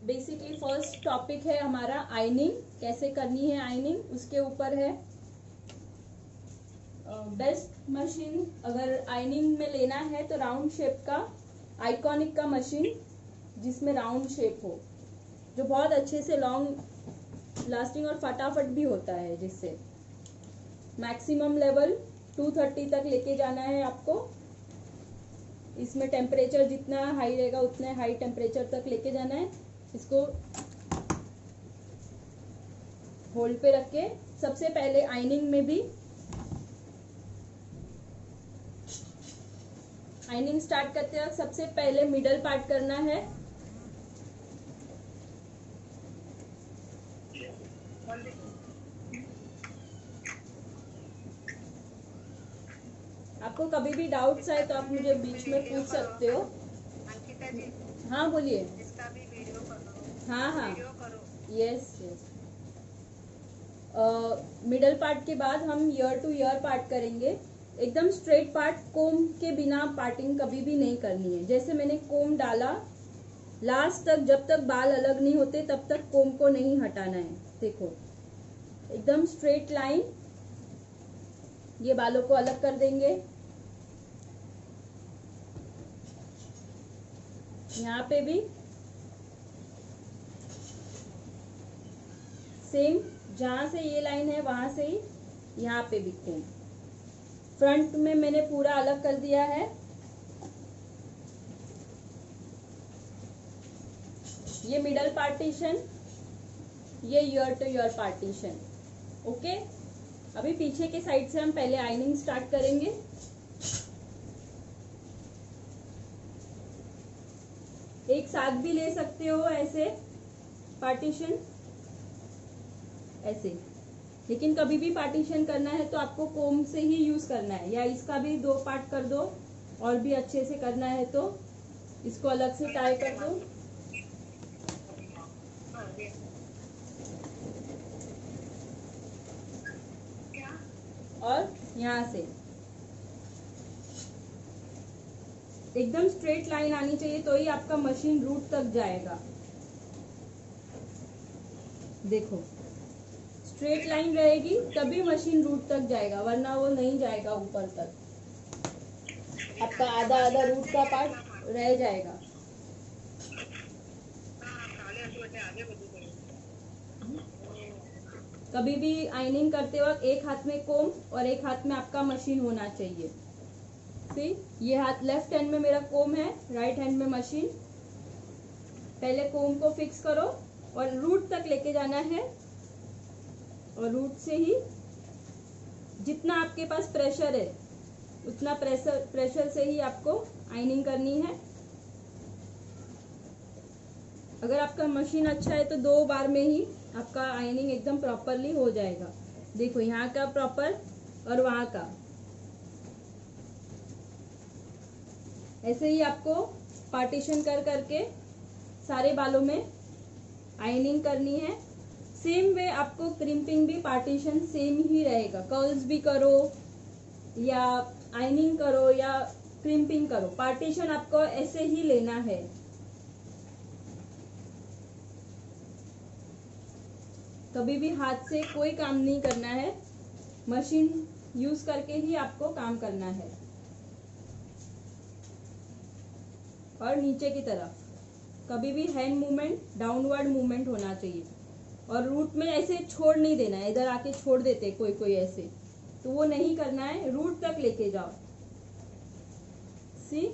Basically first topic है हमारा ironing, कैसे करनी है आइनिंग, उसके ऊपर है। बेस्ट मशीन अगर आइनिंग में लेना है तो राउंड शेप का आइकॉनिक का मशीन, जिसमें राउंड शेप हो, जो बहुत अच्छे से लॉन्ग लास्टिंग और फटाफट भी होता है, जिससे मैक्सिमम लेवल 230 तक लेके जाना है आपको। इसमें टेम्परेचर जितना हाई रहेगा उतने हाई टेम्परेचर तक लेके जाना है। इसको होल्ड पे रख के सबसे पहले आइनिंग में भी आइनिंग स्टार्ट करते वक्त सबसे पहले मिडल पार्ट करना है। आपको कभी भी डाउट्स आए तो आप मुझे बीच में पूछ सकते हो। अंकिता जी, हाँ बोलिए। इसका भी वीडियो करो। हाँ हाँ वीडियो करो। Yes yes. मिडल पार्ट के बाद हम ईयर टू ईयर पार्ट करेंगे। एकदम स्ट्रेट पार्ट, कोम के बिना पार्टिंग कभी भी नहीं करनी है। जैसे मैंने कोम डाला लास्ट तक, जब तक बाल अलग नहीं होते तब तक कोम को नहीं हटाना है। देखो एकदम स्ट्रेट लाइन, ये बालों को अलग कर देंगे। यहाँ पे भी सेम, जहां से ये लाइन है वहां से ही यहाँ पे भी कोम। फ्रंट में मैंने पूरा अलग कर दिया है। ये मिडल पार्टीशन, ये year two year partition. Okay, अभी पीछे के साइड से हम पहले आइनिंग स्टार्ट करेंगे। एक साथ भी ले सकते हो ऐसे पार्टीशन, ऐसे, लेकिन कभी भी पार्टीशन करना है तो आपको कोम से ही यूज करना है, या इसका भी 2 पार्ट कर दो और भी अच्छे से करना है तो इसको अलग से टाई कर दो। और यहाँ से एकदम स्ट्रेट लाइन आनी चाहिए, तो ही आपका मशीन रूट तक जाएगा। देखो स्ट्रेट लाइन रहेगी तभी मशीन रूट तक जाएगा, वरना वो नहीं जाएगा ऊपर तक। आपका आधा आधा रूट का पार्ट रह जाएगा। कभी भी आइनिंग करते वक्त एक हाथ में कोम और एक हाथ में आपका मशीन होना चाहिए। सी, ये हाथ लेफ्ट हैंड में मेरा कोम है, राइट हैंड में मशीन। पहले कोम को फिक्स करो और रूट तक लेके जाना है, और रूट से ही जितना आपके पास प्रेशर है उतना प्रेशर से ही आपको आइनिंग करनी है। अगर आपका मशीन अच्छा है तो 2 बार में ही आपका आइनिंग एकदम प्रॉपरली हो जाएगा। देखो यहाँ का प्रॉपर और वहाँ का, ऐसे ही आपको पार्टीशन कर करके सारे बालों में आइनिंग करनी है। सेम वे आपको क्रिम्पिंग भी पार्टीशन सेम ही रहेगा। कर्ल्स भी करो या आइनिंग करो या क्रिम्पिंग करो, पार्टीशन आपको ऐसे ही लेना है। कभी भी हाथ से कोई काम नहीं करना है, मशीन यूज करके ही आपको काम करना है। और नीचे की तरफ कभी भी हैंड मूवमेंट डाउनवर्ड मूवमेंट होना चाहिए, और रूट में ऐसे छोड़ नहीं देना है। इधर आके छोड़ देते कोई कोई ऐसे, तो वो नहीं करना है, रूट तक लेके जाओ। सी,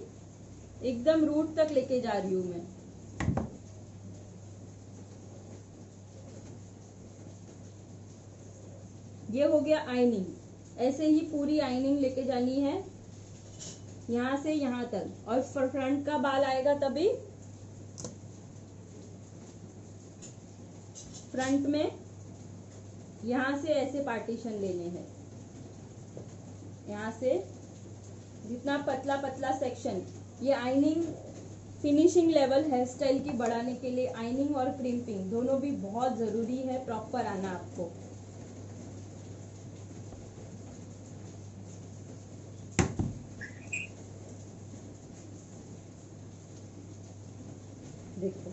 एकदम रूट तक लेके जा रही हूं मैं। ये हो गया आइनिंग। ऐसे ही पूरी आइनिंग लेके जानी है यहाँ से यहाँ तक, और फ्रंट का बाल आएगा तभी फ्रंट में यहाँ से ऐसे पार्टीशन लेने हैं। यहाँ से जितना पतला पतला सेक्शन, ये ironing finishing level hair style की बढ़ाने के लिए आइनिंग और क्रिम्पिंग दोनों भी बहुत जरूरी है, प्रॉपर आना आपको। देखो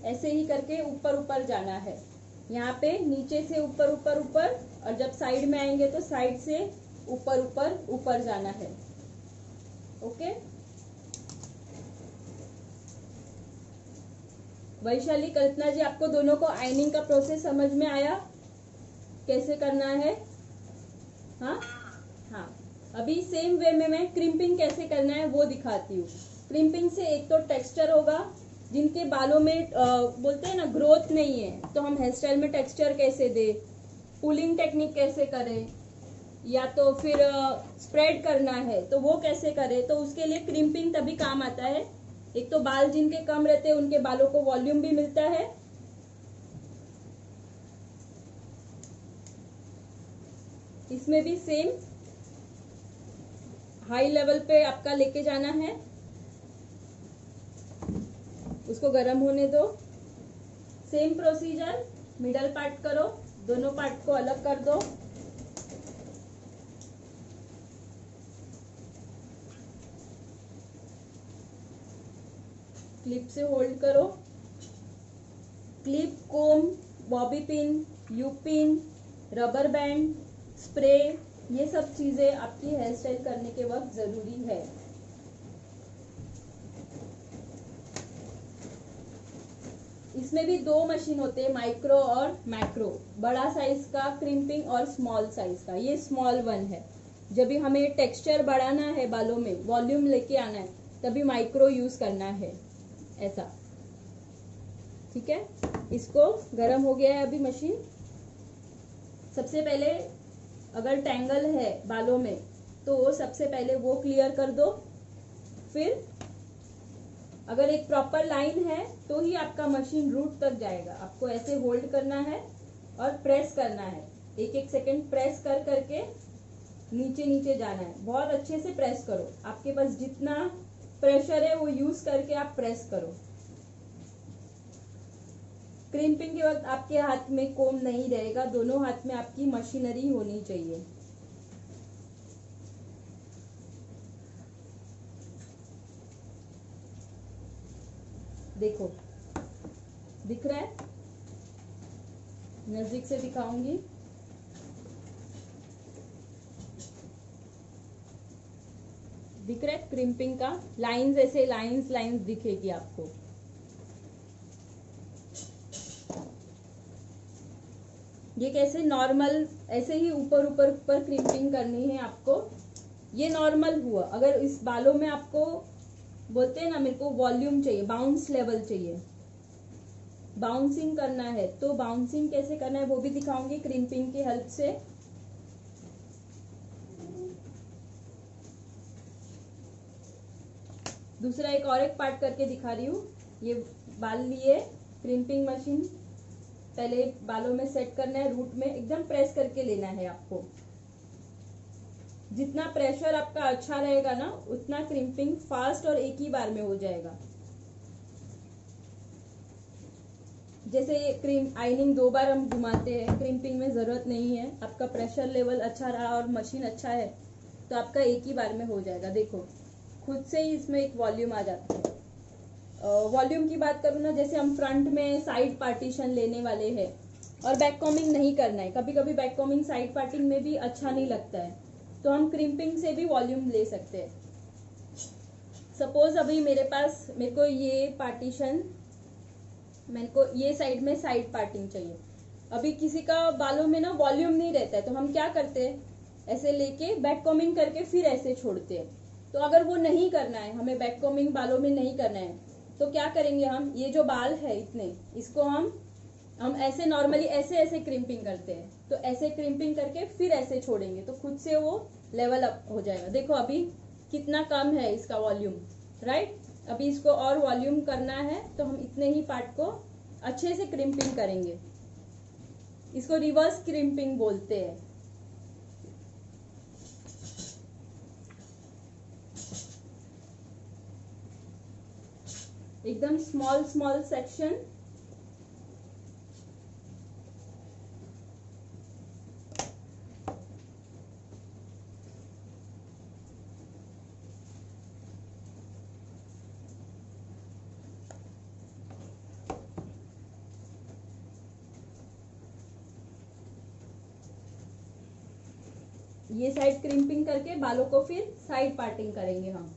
ऐसे ही करके ऊपर ऊपर जाना है। यहाँ पे नीचे से ऊपर ऊपर ऊपर, और जब साइड में आएंगे तो साइड से ऊपर ऊपर ऊपर जाना है। ओके, वैशाली, कल्पना जी, आपको दोनों को आयनिंग का प्रोसेस समझ में आया कैसे करना है? हाँ हाँ। अभी सेम वे में मैं क्रिम्पिंग कैसे करना है वो दिखाती हूँ। क्रिम्पिंग से एक तो टेक्सचर होगा, जिनके बालों में बोलते हैं ना ग्रोथ नहीं है, तो हम हेयर स्टाइल में टेक्सचर कैसे दे, पुलिंग टेक्निक कैसे करें, या तो फिर स्प्रेड करना है तो वो कैसे करें, तो उसके लिए क्रिम्पिंग तभी काम आता है। एक तो बाल जिनके कम रहते हैं उनके बालों को वॉल्यूम भी मिलता है, इसमें भी सेम हाई लेवल पे आपका लेके जाना है। उसको गर्म होने दो। सेम प्रोसीजर, मिडल पार्ट करो, दोनों पार्ट को अलग कर दो। क्लिप से होल्ड करो। Clip, comb, bobby pin, U pin, rubber band, spray, ये सब चीजें आपकी हेयर स्टाइल करने के वक्त जरूरी है। इसमें भी दो मशीन होते हैं, माइक्रो और मैक्रो। बड़ा साइज का क्रिम्पिंग और स्मॉल साइज का, ये स्मॉल वन है। जब भी हमें टेक्सचर बढ़ाना है, बालों में वॉल्यूम लेके आना है, तभी माइक्रो यूज करना है, ऐसा। ठीक है, इसको गर्म हो गया है अभी मशीन। सबसे पहले अगर टैंगल है बालों में तो सबसे पहले वो क्लियर कर दो। फिर अगर एक प्रॉपर लाइन है तो ही आपका मशीन रूट तक जाएगा। आपको ऐसे होल्ड करना है और प्रेस करना है, एक एक सेकंड प्रेस कर करके नीचे नीचे जाना है। बहुत अच्छे से प्रेस करो, आपके पास जितना प्रेशर है वो यूज करके आप प्रेस करो। क्रिम्पिंग के वक्त आपके हाथ में कोम नहीं रहेगा, दोनों हाथ में आपकी मशीनरी होनी चाहिए। देखो, दिख रहा है? नजदीक से दिखाऊंगी। दिख रहा है क्रिम्पिंग का लाइंस, ऐसे लाइंस लाइंस दिखेगी आपको। ये कैसे नॉर्मल ऐसे ही ऊपर ऊपर ऊपर क्रिम्पिंग करनी है आपको। ये नॉर्मल हुआ। अगर इस बालों में आपको बोलते हैं ना मेरे को वॉल्यूम चाहिए, बाउंस लेवल चाहिए, बाउंसिंग करना है, तो बाउंसिंग कैसे करना है वो भी दिखाऊंगी क्रिम्पिंग की हेल्प से। दूसरा एक पार्ट करके दिखा रही हूँ। ये बाल लिए, क्रिम्पिंग मशीन पहले बालों में सेट करना है, रूट में एकदम प्रेस करके लेना है आपको। जितना प्रेशर आपका अच्छा रहेगा ना उतना क्रिम्पिंग फास्ट और एक ही बार में हो जाएगा। जैसे ये क्रीम आइनिंग 2 बार हम घुमाते हैं, क्रिम्पिंग में जरूरत नहीं है। आपका प्रेशर लेवल अच्छा रहा और मशीन अच्छा है तो आपका एक ही बार में हो जाएगा। देखो खुद से ही इसमें एक वॉल्यूम आ जाता है। वॉल्यूम की बात करूँ ना, जैसे हम फ्रंट में साइड पार्टीशन लेने वाले हैं और बैक कॉमिंग नहीं करना है, कभी कभी बैक कॉमिंग साइड पार्टिंग में भी अच्छा नहीं लगता है, तो हम क्रिम्पिंग से भी वॉल्यूम ले सकते हैं। सपोज अभी मेरे को ये पार्टीशन, मेरे को ये साइड में साइड पार्टिंग चाहिए। अभी किसी का बालों में ना वॉल्यूम नहीं रहता है तो हम क्या करते हैं, ऐसे लेके बैक कॉमिंग करके फिर ऐसे छोड़ते हैं। तो अगर वो नहीं करना है, हमें बैक कॉमिंग बालों में नहीं करना है, तो क्या करेंगे हम, ये जो बाल है इतने, इसको हम ऐसे नॉर्मली ऐसे ऐसे क्रिम्पिंग करते हैं, तो ऐसे क्रिम्पिंग करके फिर ऐसे छोड़ेंगे तो खुद से वो लेवल अप हो जाएगा। देखो अभी कितना कम है इसका वॉल्यूम, राइट। अभी इसको और वॉल्यूम करना है तो हम इतने ही पार्ट को अच्छे से क्रिम्पिंग करेंगे। इसको रिवर्स क्रिम्पिंग बोलते हैं। एकदम स्मॉल स्मॉल सेक्शन। ये साइड क्रिम्पिंग करके बालों को फिर साइड पार्टिंग करेंगे हम।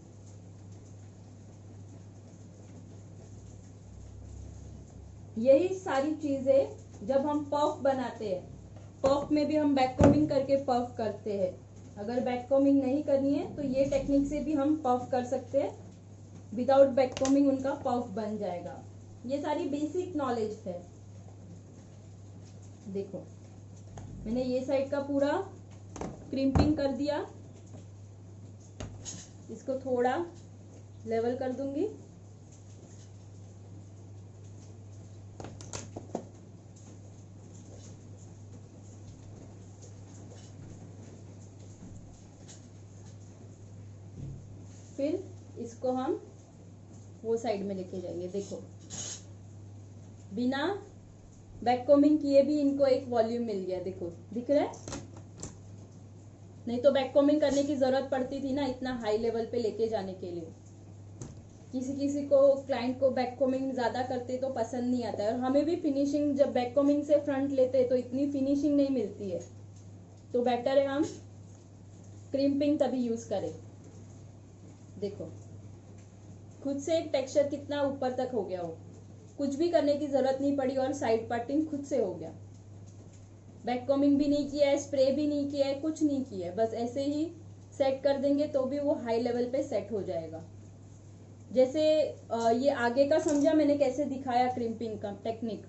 यही सारी चीजें जब हम पफ बनाते हैं, पफ में भी हम बैक कोमिंग करके पफ करते हैं। अगर बैक कोमिंग नहीं करनी है तो ये टेक्निक से भी हम पफ कर सकते हैं, विदाउट बैक कोमिंग उनका पफ बन जाएगा। ये सारी बेसिक नॉलेज है। देखो मैंने ये साइड का पूरा क्रिम्पिंग कर दिया, इसको थोड़ा लेवल कर दूंगी। फिर इसको हम वो साइड में लेके जाएंगे। देखो बिना बैक कोमिंग किए भी इनको एक वॉल्यूम मिल गया, देखो दिख रहा है। नहीं तो बैक कोमिंग करने की जरूरत पड़ती थी ना इतना हाई लेवल पे लेके जाने के लिए। किसी किसी को क्लाइंट को बैक कोमिंग ज्यादा करते तो पसंद नहीं आता है, और हमें भी फिनिशिंग जब बैक कोमिंग से फ्रंट लेते तो इतनी फिनिशिंग नहीं मिलती है। तो बेटर है हम क्रिम्पिंग तभी यूज करें। देखो खुद से एक टेक्सचर कितना ऊपर तक हो गया हो, कुछ भी करने की जरूरत नहीं पड़ी और साइड पार्टिंग खुद से हो गया। बैक कोमिंग भी नहीं किया है, स्प्रे भी नहीं किया है, कुछ नहीं किया है, बस ऐसे ही सेट कर देंगे तो भी वो हाई लेवल पे सेट हो जाएगा। जैसे ये आगे का समझा मैंने कैसे दिखाया क्रिम्पिंग का टेक्निक,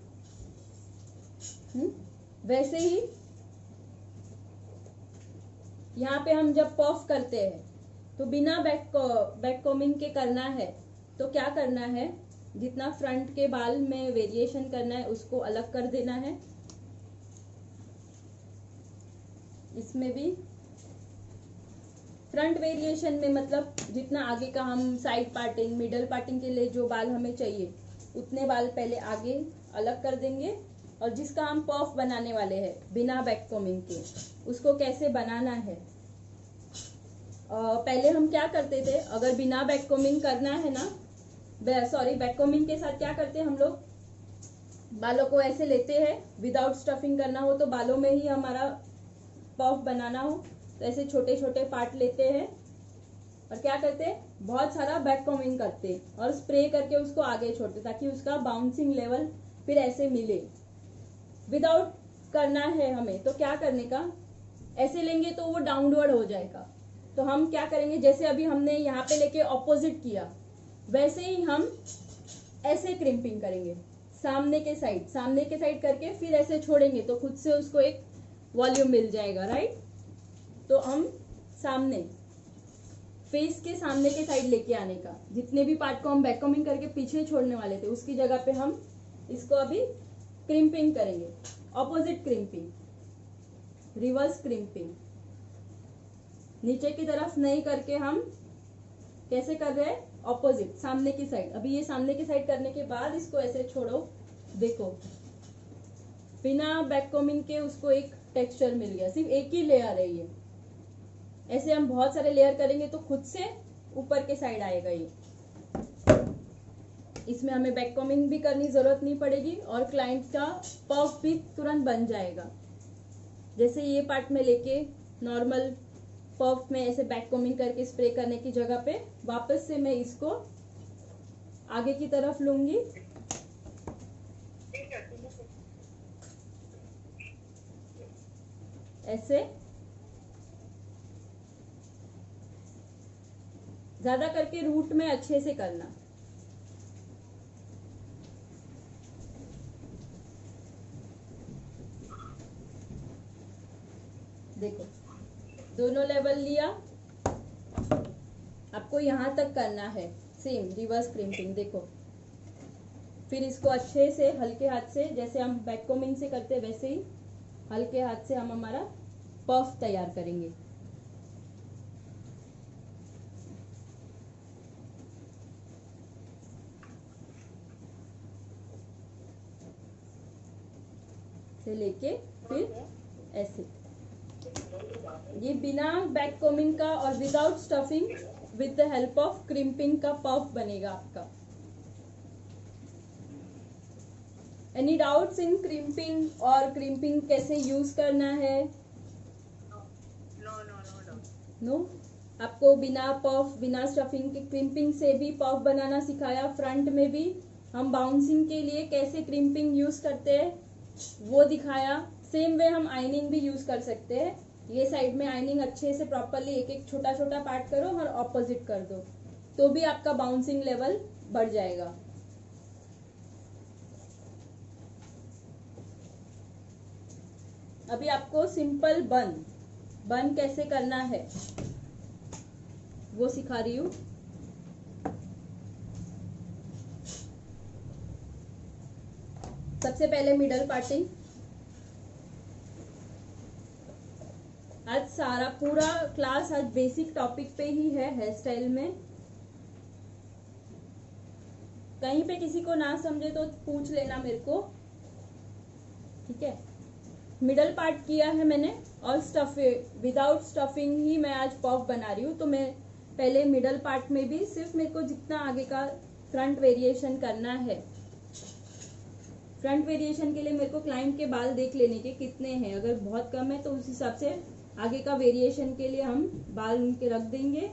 वैसे ही यहाँ पे हम जब पफ करते हैं तो बिना बैक कोमिंग के करना है तो क्या करना है, जितना फ्रंट के बाल में वेरिएशन करना है उसको अलग कर देना है। इसमें भी फ्रंट वेरिएशन में मतलब जितना आगे का हम साइड पार्टिंग मिडल पार्टिंग के लिए जो बाल हमें चाहिए उतने बाल पहले आगे अलग कर देंगे, और जिसका हम पफ बनाने वाले हैं बिना बैक कोमिंग के उसको कैसे बनाना है। पहले हम क्या करते थे, अगर बिना बैक कोमिंग करना है ना, सॉरी बैक कोमिंग के साथ क्या करते हैं हम लोग, बालों को ऐसे लेते हैं, विदाउट स्टफिंग करना हो तो बालों में ही हमारा पफ बनाना हो तो ऐसे छोटे छोटे पार्ट लेते हैं और क्या करते हैं, बहुत सारा बैक कोमिंग करते हैं और स्प्रे करके उसको आगे छोड़ते ताकि उसका बाउंसिंग लेवल फिर ऐसे मिले। विदाउट करना है हमें तो क्या करने का, ऐसे लेंगे तो वो डाउनवर्ड हो जाएगा। तो हम क्या करेंगे, जैसे अभी हमने यहाँ पे लेके ऑपोजिट किया वैसे ही हम ऐसे क्रिम्पिंग करेंगे, सामने के साइड करके फिर ऐसे छोड़ेंगे तो खुद से उसको एक वॉल्यूम मिल जाएगा, राइट। तो हम सामने फेस के सामने के साइड लेके आने का, जितने भी पार्ट को हम बैक कोमिंग करके पीछे छोड़ने वाले थे उसकी जगह पे हम इसको अभी क्रिम्पिंग करेंगे, ऑपोजिट क्रिम्पिंग, रिवर्स क्रिम्पिंग। नीचे की तरफ नहीं करके हम कैसे कर रहे हैं, ऑपोजिट सामने की साइड। अभी ये सामने की साइड करने के बाद इसको ऐसे छोड़ो, देखो बिना बैक कोमिंग के उसको एक टेक्सचर मिल गया, सिर्फ एक ही लेयर है ये। ऐसे हम बहुत सारे लेयर करेंगे तो खुद से ऊपर के साइड आएगा ये। इसमें हमें बैक कोमिंग भी करनी जरूरत नहीं पड़ेगी और क्लाइंट का पफ भी तुरंत बन जाएगा। जैसे ये पार्ट में लेके नॉर्मल पफ में ऐसे बैक कोमिंग करके स्प्रे करने की जगह पे वापस से मैं इसको आगे की तरफ लूंगी, ऐसे ज्यादा करके रूट में अच्छे से करना। देखो दोनों लेवल लिया, आपको यहाँ तक करना है, सेम रिवर्स क्रिम्पिंग। देखो फिर इसको अच्छे से हल्के हाथ से, जैसे हम बैक कोमिंग से करते हैं वैसे ही हल्के हाथ से हम हमारा पफ तैयार करेंगे। से लेके फिर ऐसे, ये बिना बैक कोमिंग का और without stuffing with the help of crimping का पफ बनेगा आपका। एनी डाउट्स इन क्रिम्पिंग और क्रिम्पिंग कैसे यूज करना है? No no no doubt. No, आपको बिना पफ बिना स्टफिंग के क्रिम्पिंग से भी पफ बनाना सिखाया। फ्रंट में भी हम बाउंसिंग के लिए कैसे क्रिम्पिंग यूज करते हैं वो दिखाया। सेम वे हम आइनिंग भी यूज कर सकते हैं। ये साइड में आइनिंग अच्छे से प्रॉपरली एक एक छोटा छोटा पार्ट करो और ऑपोजिट कर दो तो भी आपका बाउंसिंग लेवल बढ़ जाएगा। अभी आपको सिंपल बन कैसे करना है वो सिखा रही हूँ। सबसे पहले मिडल पार्टिंग। आज सारा पूरा क्लास आज बेसिक टॉपिक पे ही है हेयर स्टाइल में। कहीं पे किसी को ना समझे तो पूछ लेना मेरे को, ठीक है। मिडल पार्ट किया है मैंने और विदाउट स्टफिंग ही मैं आज पफ बना रही हूँ। तो मैं पहले मिडल पार्ट में भी सिर्फ मेरे को जितना आगे का फ्रंट वेरिएशन करना है, फ्रंट वेरिएशन के लिए मेरे को क्लाइंट के बाल देख लेने के कितने हैं। अगर बहुत कम है तो उस हिसाब से आगे का वेरिएशन के लिए हम बाल उनके रख देंगे।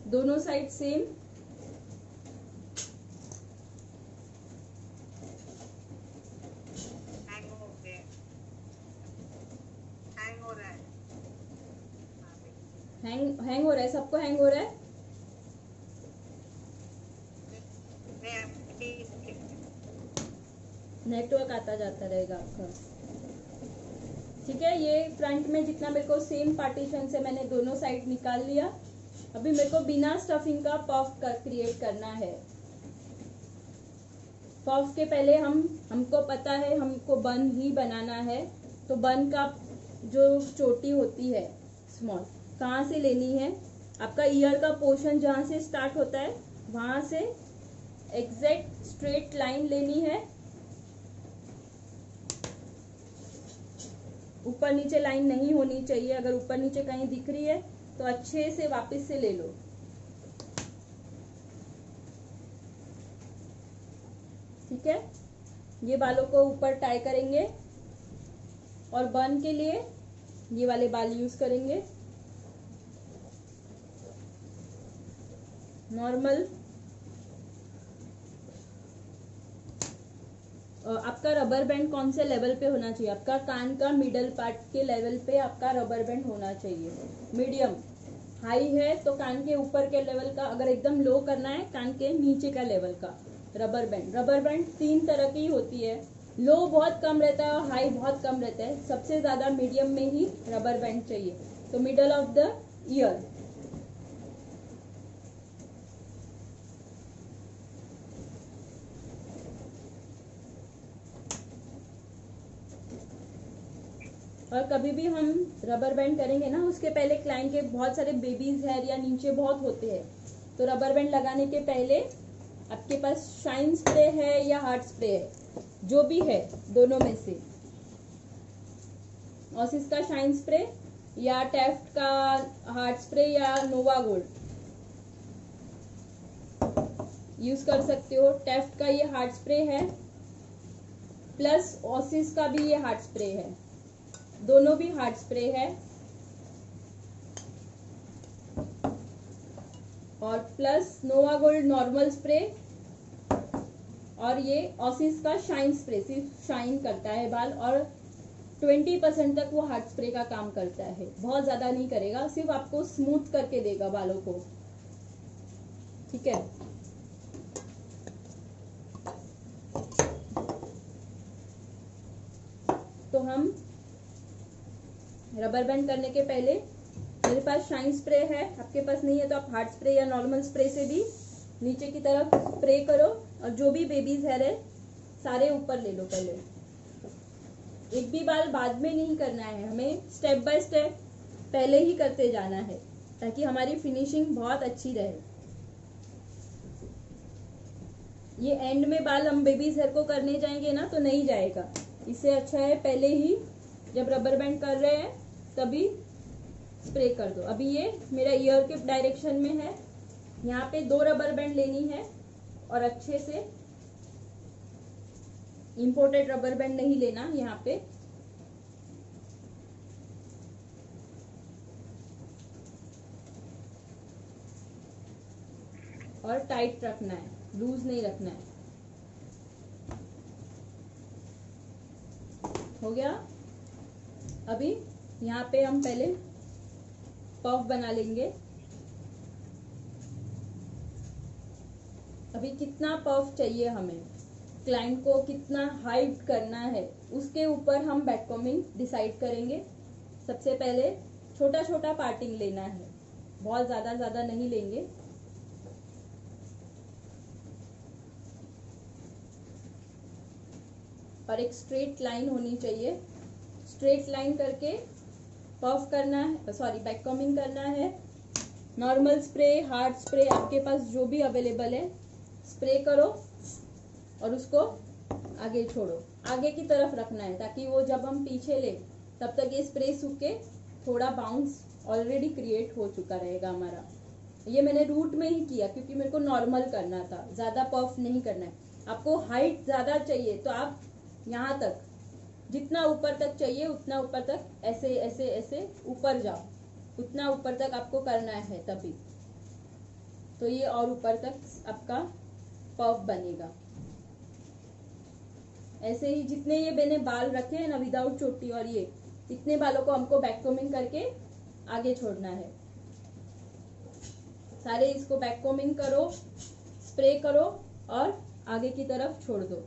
दोनों साइड सेम। हैंग हो गया, हैंग हो रहा है। हैंग हो रहा है, सबको हैंग हो रहा है। नेटवर्क आता जाता रहेगा आपका, ठीक है। ये फ्रंट में जितना मेरे को सेम पार्टीशन से मैंने दोनों साइड निकाल लिया। अभी मेरे को बिना स्टफिंग का पफ क्रिएट करना है। पफ के पहले हमको पता है हमको बन ही बनाना है। तो बन का जो चोटी होती है स्मॉल, कहाँ से लेनी है? आपका ईयर का पोर्शन जहाँ से स्टार्ट होता है वहां से एग्जैक्ट स्ट्रेट लाइन लेनी है। ऊपर नीचे लाइन नहीं होनी चाहिए। अगर ऊपर नीचे कहीं दिख रही है तो अच्छे से वापस से ले लो, ठीक है। ये बालों को ऊपर टाई करेंगे और बन के लिए ये वाले बाल यूज करेंगे। नॉर्मल आपका रबर बैंड कौन से लेवल पे होना चाहिए? आपका कान का मिडल पार्ट के लेवल पे आपका रबर बैंड होना चाहिए। मीडियम हाई है तो कान के ऊपर के लेवल का, अगर एकदम लो करना है कान के नीचे का लेवल का रबर बैंड। रबर बैंड 3 तरह की होती है। लो बहुत कम रहता है और हाई बहुत कम रहता है। सबसे ज्यादा मीडियम में ही रबर बैंड चाहिए। तो मिडल ऑफ द ईयर। और कभी भी हम रबर बैंड करेंगे ना उसके पहले क्लाइंट के बहुत सारे बेबीज हेयर या नीचे बहुत होते हैं, तो रबर बैंड लगाने के पहले आपके पास शाइन स्प्रे है या हार्ड स्प्रे है, जो भी है दोनों में से, ऑसिस का शाइन स्प्रे या टेफ्ट का हार्ड स्प्रे या नोवा गोल्ड यूज कर सकते हो। टेफ्ट का ये हार्ड स्प्रे है प्लस ऑसिस का भी ये हार्ड स्प्रे है, दोनों भी हार्ड स्प्रे है। और प्लस नोवा गोल्ड नॉर्मल स्प्रे और ये ऑसिस का शाइन स्प्रे सिर्फ शाइन करता है बाल और 20% तक वो हार्ड स्प्रे का काम करता है। बहुत ज्यादा नहीं करेगा, सिर्फ आपको स्मूथ करके देगा बालों को, ठीक है। तो हम रबर बैंड करने के पहले, मेरे पास शाइन स्प्रे है, आपके पास नहीं है तो आप हार्ड स्प्रे या नॉर्मल स्प्रे से भी नीचे की तरफ स्प्रे करो और जो भी बेबीज हेयर है सारे ऊपर ले लो। पहले एक भी बाल बाद में नहीं करना है, हमें स्टेप बाय स्टेप पहले ही करते जाना है ताकि हमारी फिनिशिंग बहुत अच्छी रहे। ये एंड में बाल हम बेबीज हेयर को करने जाएंगे ना तो नहीं जाएगा। इससे अच्छा है पहले ही जब रबर बैंड कर रहे हैं तभी स्प्रे कर दो। अभी ये मेरा ईयर के डायरेक्शन में है, यहाँ पे 2 रबर बैंड लेनी है और अच्छे से इंपोर्टेड रबर बैंड नहीं लेना। यहाँ पे और टाइट रखना है, लूज नहीं रखना है। हो गया। अभी यहाँ पे हम पहले पफ बना लेंगे। अभी कितना पफ चाहिए हमें, क्लाइंट को कितना हाइट करना है, उसके ऊपर हम बैककॉमिंग डिसाइड करेंगे। सबसे पहले छोटा छोटा पार्टिंग लेना है, बहुत ज्यादा नहीं लेंगे। और एक स्ट्रेट लाइन होनी चाहिए। स्ट्रेट लाइन करके पफ करना है, सॉरी बैककॉमिंग करना है। नॉर्मल स्प्रे, हार्ड स्प्रे, आपके पास जो भी अवेलेबल है स्प्रे करो और उसको आगे छोड़ो। आगे की तरफ रखना है ताकि वो जब हम पीछे ले तब तक ये स्प्रे सूखे, थोड़ा बाउंस ऑलरेडी क्रिएट हो चुका रहेगा हमारा। ये मैंने रूट में ही किया क्योंकि मेरे को नॉर्मल करना था, ज्यादा पफ नहीं करना है। आपको हाइट ज्यादा चाहिए तो आप यहाँ तक, जितना ऊपर तक चाहिए उतना ऊपर तक ऐसे ऐसे ऐसे ऊपर जाओ, उतना ऊपर तक आपको करना है, तभी तो ये और ऊपर तक आपका पफ बनेगा। ऐसे ही जितने ये मैंने बाल रखे हैं ना विदाउट चोटी और ये इतने बालों को हमको बैककॉमिंग करके आगे छोड़ना है। सारे इसको बैककॉमिंग करो, स्प्रे करो और आगे की तरफ छोड़ दो।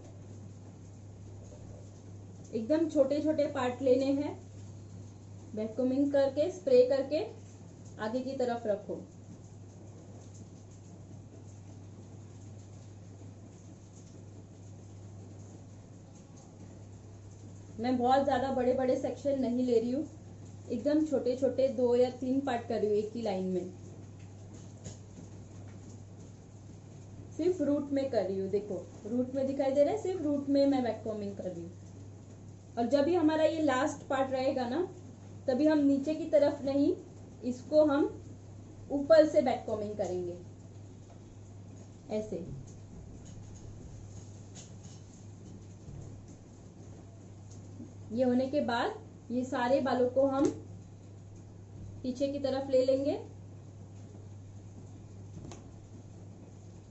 एकदम छोटे छोटे पार्ट लेने हैं, बैककॉमिंग करके स्प्रे करके आगे की तरफ रखो। मैं बहुत ज्यादा बड़े बड़े सेक्शन नहीं ले रही हूँ, एकदम छोटे छोटे 2 या 3 पार्ट कर रही हूँ एक ही लाइन में। सिर्फ रूट में कर रही हूँ, देखो रूट में दिखाई दे रहा है, सिर्फ रूट में मैं बैककॉमिंग कर रही हूँ। और जब भी हमारा ये लास्ट पार्ट रहेगा ना, तभी हम नीचे की तरफ नहीं, इसको हम ऊपर से बैककॉमिंग करेंगे ऐसे। ये होने के बाद ये सारे बालों को हम पीछे की तरफ ले लेंगे।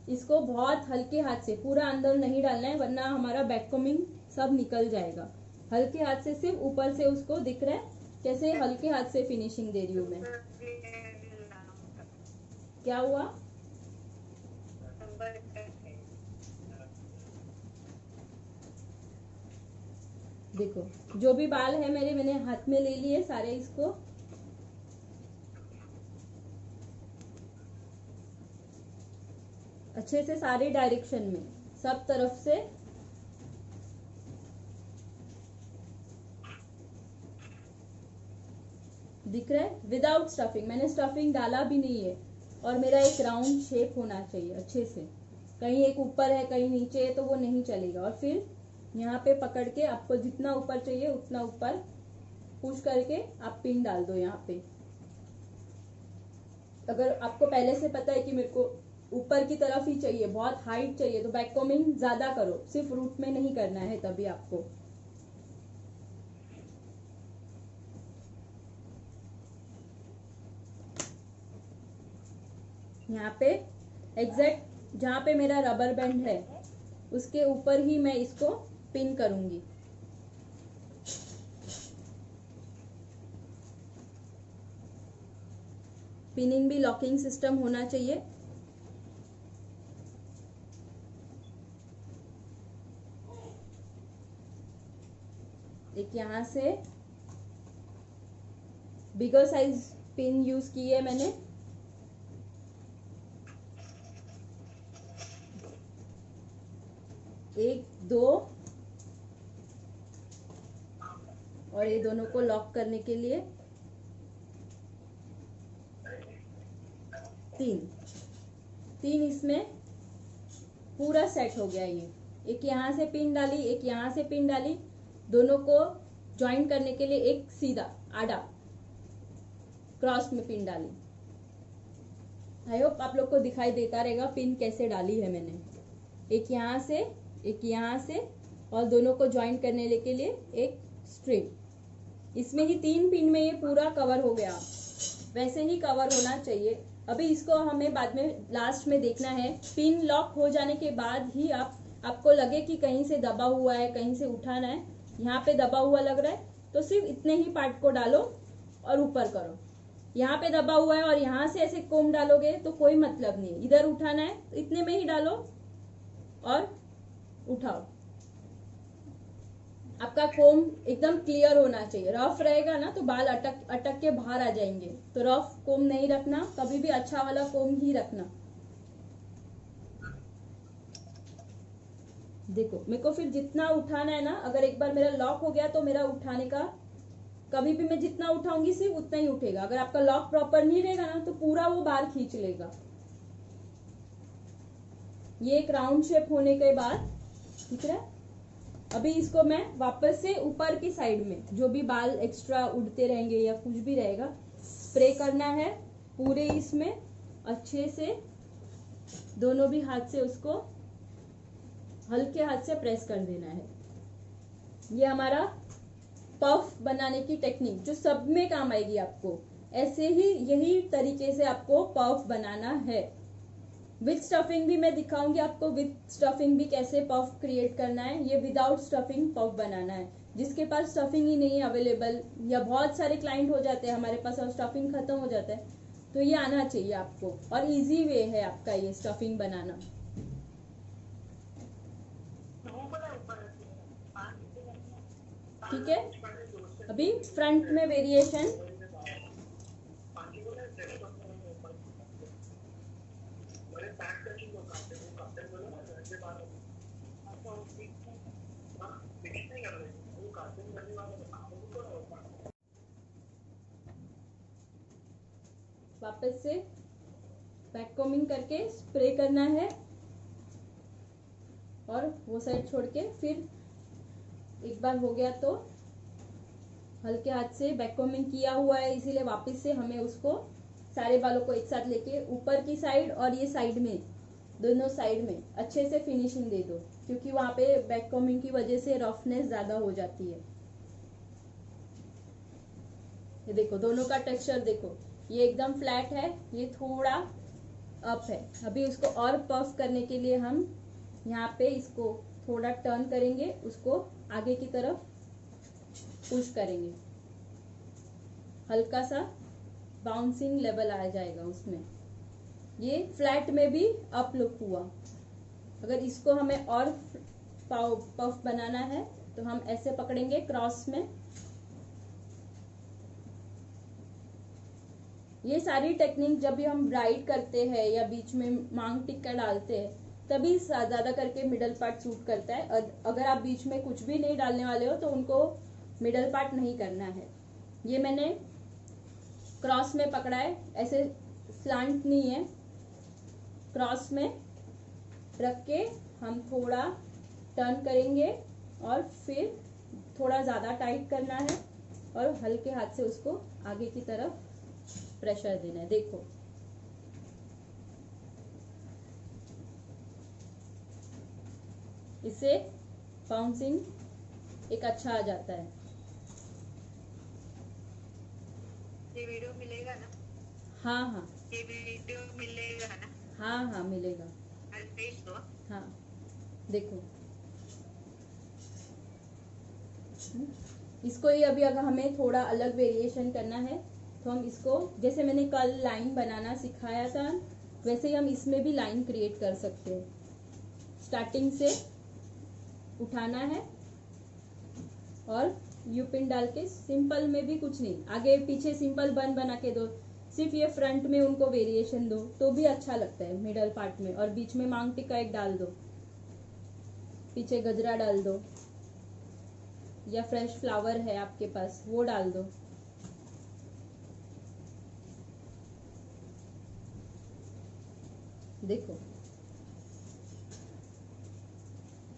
इसको बहुत हल्के हाथ से, पूरा अंदर नहीं डालना है वरना हमारा बैककॉमिंग सब निकल जाएगा। हल्के हाथ से, सिर्फ ऊपर से उसको दिख रहा है कैसे हल्के हाथ से फिनिशिंग दे रही हूँ मैं। क्या हुआ? देखो जो भी बाल है मेरे, मैंने हाथ में ले लिए सारे, इसको अच्छे से सारे डायरेक्शन में, सब तरफ से दिख रहा है। विदाउट स्टफिंग, मैंने स्टफिंग डाला भी नहीं है। और मेरा एक राउंड शेप होना चाहिए अच्छे से, कहीं एक ऊपर है कहीं नीचे है तो वो नहीं चलेगा। और फिर यहाँ पे पकड़ के आपको जितना ऊपर चाहिए उतना ऊपर पुश करके आप पिन डाल दो यहाँ पे। अगर आपको पहले से पता है कि मेरे को ऊपर की तरफ ही चाहिए, बहुत हाइट चाहिए, तो बैककॉमिंग ज्यादा करो, सिर्फ रूट में नहीं करना है तभी आपको। यहाँ पे एग्जैक्ट जहाँ पे मेरा रबर बैंड है उसके ऊपर ही मैं इसको पिन करूंगी। पिनिंग भी लॉकिंग सिस्टम होना चाहिए। एक यहाँ से बिगर साइज पिन यूज की है मैंने। एक, दो और ये दोनों को लॉक करने के लिए 3 इसमें पूरा सेट हो गया। ये एक यहाँ से पिन डाली, एक यहाँ से पिन डाली, दोनों को ज्वाइन करने के लिए एक सीधा आड़ा क्रॉस में पिन डाली। आई होप आप लोग को दिखाई देता रहेगा पिन कैसे डाली है मैंने। एक यहाँ से, एक यहाँ से, और दोनों को ज्वाइन करने के लिए एक स्ट्रिंग। इसमें ही 3 पिन में ये पूरा कवर हो गया। वैसे ही कवर होना चाहिए, अभी इसको हमें बाद में लास्ट में देखना है। पिन लॉक हो जाने के बाद ही आपको लगे कि कहीं से दबा हुआ है, कहीं से उठाना है, यहाँ पे दबा हुआ लग रहा है तो सिर्फ इतने ही पार्ट को डालो और ऊपर करो। यहाँ पे दबा हुआ है और यहाँ से ऐसे कोम डालोगे तो कोई मतलब नहीं, इधर उठाना है तो इतने में ही डालो और उठाओ। आपका कोम एकदम क्लियर होना चाहिए। रफ रहेगा ना तो बाल अटक अटक के बाहर आ जाएंगे, तो रफ कोम नहीं रखना, कभी भी अच्छा वाला कोम ही रखना। देखो मेरे को फिर जितना उठाना है ना, अगर एक बार मेरा लॉक हो गया तो मेरा उठाने का कभी भी मैं जितना उठाऊंगी सिर्फ उतना ही उठेगा। अगर आपका लॉक प्रॉपर नहीं रहेगा ना तो पूरा वो बाल खींच लेगा। ये एक राउंड शेप होने के बाद दिख रहा है। अभी इसको मैं वापस से ऊपर की साइड में जो भी बाल एक्स्ट्रा उड़ते रहेंगे या कुछ भी रहेगा स्प्रे करना है पूरे इसमें अच्छे से, दोनों भी हाथ से उसको हल्के हाथ से प्रेस कर देना है। ये हमारा पफ बनाने की टेक्निक जो सब में काम आएगी आपको। ऐसे ही यही तरीके से आपको पफ बनाना है। विथ स्टफिंग भी मैं दिखाऊंगी आपको, विथ स्टफिंग भी कैसे पफ क्रिएट करना है। ये विदाउट स्टफिंग पफ बनाना है। जिसके पास स्टफिंग ही नहीं अवेलेबल, या बहुत सारे क्लाइंट हो जाते हैं हमारे पास और स्टफिंग खत्म हो जाता है, तो ये आना चाहिए आपको। और इजी वे है आपका ये स्टफिंग बनाना। ठीक है। अभी फ्रंट में वेरिएशन, वापस से बैक कॉमिंग करके स्प्रे करना है और वो साइड छोड़ के फिर एक बार हो गया तो हल्के हाथ से बैक कॉमिंग किया हुआ है, इसीलिए वापस से हमें उसको सारे बालों को एक साथ लेके ऊपर की साइड और ये साइड में, दोनों साइड में अच्छे से फिनिशिंग दे दो, क्योंकि वहां पे बैक कॉमिंग की वजह से रफनेस ज्यादा हो जाती है। ये देखो दोनों का टेक्सचर देखो, ये एकदम फ्लैट है, ये थोड़ा अप है। अभी उसको और पफ करने के लिए हम यहाँ पे इसको थोड़ा टर्न करेंगे, उसको आगे की तरफ पुश करेंगे, हल्का सा बाउंसिंग लेवल आ जाएगा उसमें। ये फ्लैट में भी अप लुक हुआ। अगर इसको हमें और पफ बनाना है तो हम ऐसे पकड़ेंगे क्रॉस में। ये सारी टेक्निक जब भी हम ब्राइड करते हैं या बीच में मांग टिक्का डालते हैं तभी ज्यादा करके मिडल पार्ट सूट करता है। अगर आप बीच में कुछ भी नहीं डालने वाले हो तो उनको मिडल पार्ट नहीं करना है। ये मैंने क्रॉस में पकड़ा है, ऐसे स्लांट नहीं है, क्रॉस में रख के हम थोड़ा टर्न करेंगे और फिर थोड़ा ज्यादा टाइट करना है और हल्के हाथ से उसको आगे की तरफ प्रेशर देना है। देखो इससे बाउंसिंग एक अच्छा आ जाता है। ये वीडियो मिलेगा ना? हाँ हाँ, ये वीडियो मिलेगा ना? हाँ हाँ मिलेगा। भेज दो। हाँ देखो इसको ही अभी अगर हमें थोड़ा अलग वेरिएशन करना है तो हम इसको, जैसे मैंने कल लाइन बनाना सिखाया था वैसे ही हम इसमें भी लाइन क्रिएट कर सकते हैं। स्टार्टिंग से उठाना है और यू पिन डाल के, सिंपल में भी कुछ नहीं, आगे पीछे सिंपल बन बना के दो, सिर्फ ये फ्रंट में उनको वेरिएशन दो तो भी अच्छा लगता है मिडल पार्ट में। और बीच में मांग टिक्का एक डाल दो, पीछे गजरा डाल दो, या फ्रेश फ्लावर है आपके पास वो डाल दो। देखो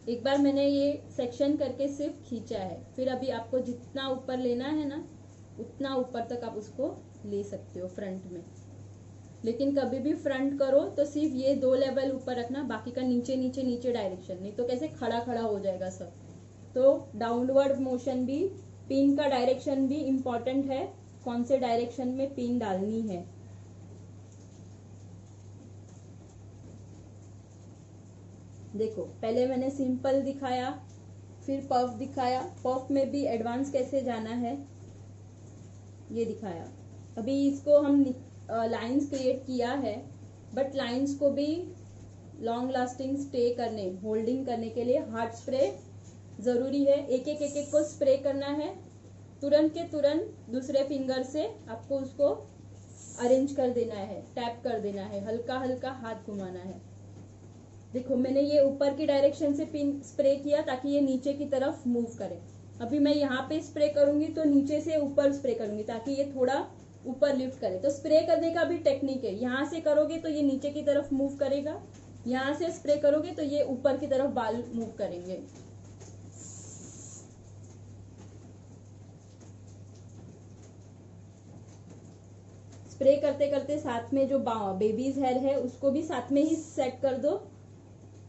एक बार मैंने ये सेक्शन करके सिर्फ खींचा है, फिर अभी आपको जितना ऊपर लेना है ना उतना ऊपर तक आप उसको ले सकते हो फ्रंट में। लेकिन कभी भी फ्रंट करो तो सिर्फ ये 2 लेवल ऊपर रखना, बाकी का नीचे नीचे नीचे डायरेक्शन, नहीं तो कैसे खड़ा खड़ा हो जाएगा सब। तो डाउनवर्ड मोशन भी, पिन का डायरेक्शन भी इम्पोर्टेंट है, कौन से डायरेक्शन में पिन डालनी है। देखो पहले मैंने सिंपल दिखाया, फिर पफ दिखाया, पफ में भी एडवांस कैसे जाना है ये दिखाया। अभी इसको हम लाइंस क्रिएट किया है, बट लाइंस को भी लॉन्ग लास्टिंग स्टे करने, होल्डिंग करने के लिए हार्ड स्प्रे ज़रूरी है। एक एक को स्प्रे करना है, तुरंत के तुरंत दूसरे फिंगर से आपको उसको अरेंज कर देना है, टैप कर देना है, हल्का हल्का हाथ घुमाना है। देखो मैंने ये ऊपर की डायरेक्शन से पिन स्प्रे किया ताकि ये नीचे की तरफ मूव करे। अभी मैं यहाँ पे स्प्रे करूंगी तो नीचे से ऊपर स्प्रे करूंगी ताकि ये थोड़ा ऊपर लिफ्ट करे। तो स्प्रे करने का भी टेक्निक है, यहाँ से करोगे तो ये नीचे की तरफ मूव करेगा, यहाँ से स्प्रे करोगे तो ये ऊपर की तरफ बाल मूव करेंगे। स्प्रे करते करते साथ में जो बेबीज हेयर है उसको भी साथ में ही सेट कर दो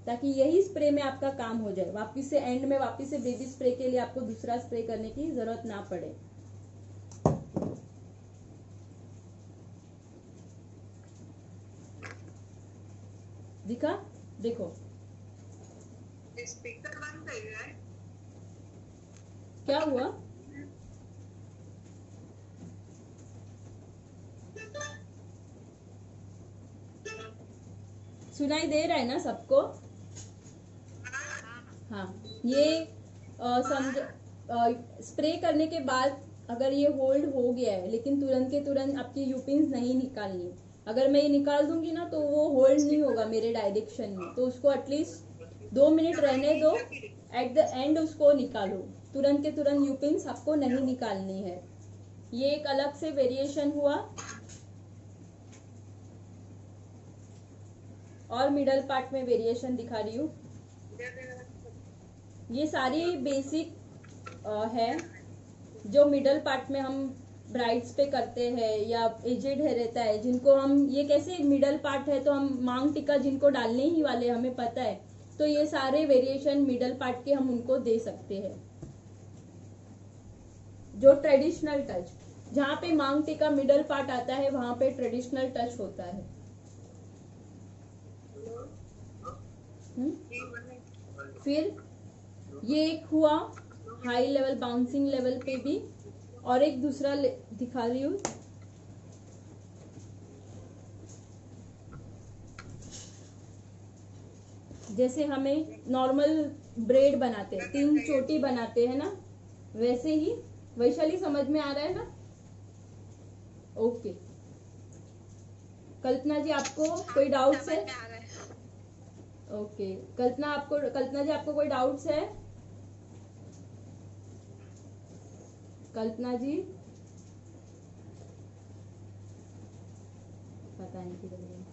ताकि यही स्प्रे में आपका काम हो जाए। वापिस से एंड में वापिस से बेबी स्प्रे के लिए आपको दूसरा स्प्रे करने की जरूरत ना पड़े। दिखा? देखो स्पीकर बंद कर रहा है। क्या हुआ? सुनाई दे रहा है ना सबको? हाँ, ये समझ स्प्रे करने के बाद अगर ये होल्ड हो गया है लेकिन तुरंत के तुरंत आपकी यूपिन्स नहीं निकालनी। अगर मैं ये निकाल दूंगी ना तो वो होल्ड नहीं होगा मेरे डायरेक्शन में, तो उसको एटलीस्ट 2 मिनट रहने दो, एट द एंड उसको निकालो। तुरंत के तुरंत यूपिन्स आपको नहीं निकालनी है। ये एक अलग से वेरिएशन हुआ। और मिडल पार्ट में वेरिएशन दिखा रही हूँ। ये सारी बेसिक है जो मिडल पार्ट में हम ब्राइड्स पे करते हैं या एजेड है रहता है जिनको हम, ये कैसे मिडल पार्ट है तो हम मांग टिक्का जिनको डालने ही वाले हमें पता है, तो ये सारे वेरिएशन मिडल पार्ट के हम उनको दे सकते हैं। जो ट्रेडिशनल टच, जहाँ पे मांग टिक्का मिडल पार्ट आता है वहां पे ट्रेडिशनल टच होता है। फिर ये एक हुआ हाई लेवल बाउंसिंग लेवल पे भी, और एक दूसरा दिखा रही हूँ। जैसे हमें नॉर्मल ब्रेड बनाते हैं, 3 चोटी बनाते हैं ना, वैसे ही। वैशाली समझ में आ रहा है ना? ओके। कल्पना जी आपको कोई डाउट्स है? ओके कल्पना जी आपको कोई डाउट्स है? कल्पना जी पता नहीं किधर गई।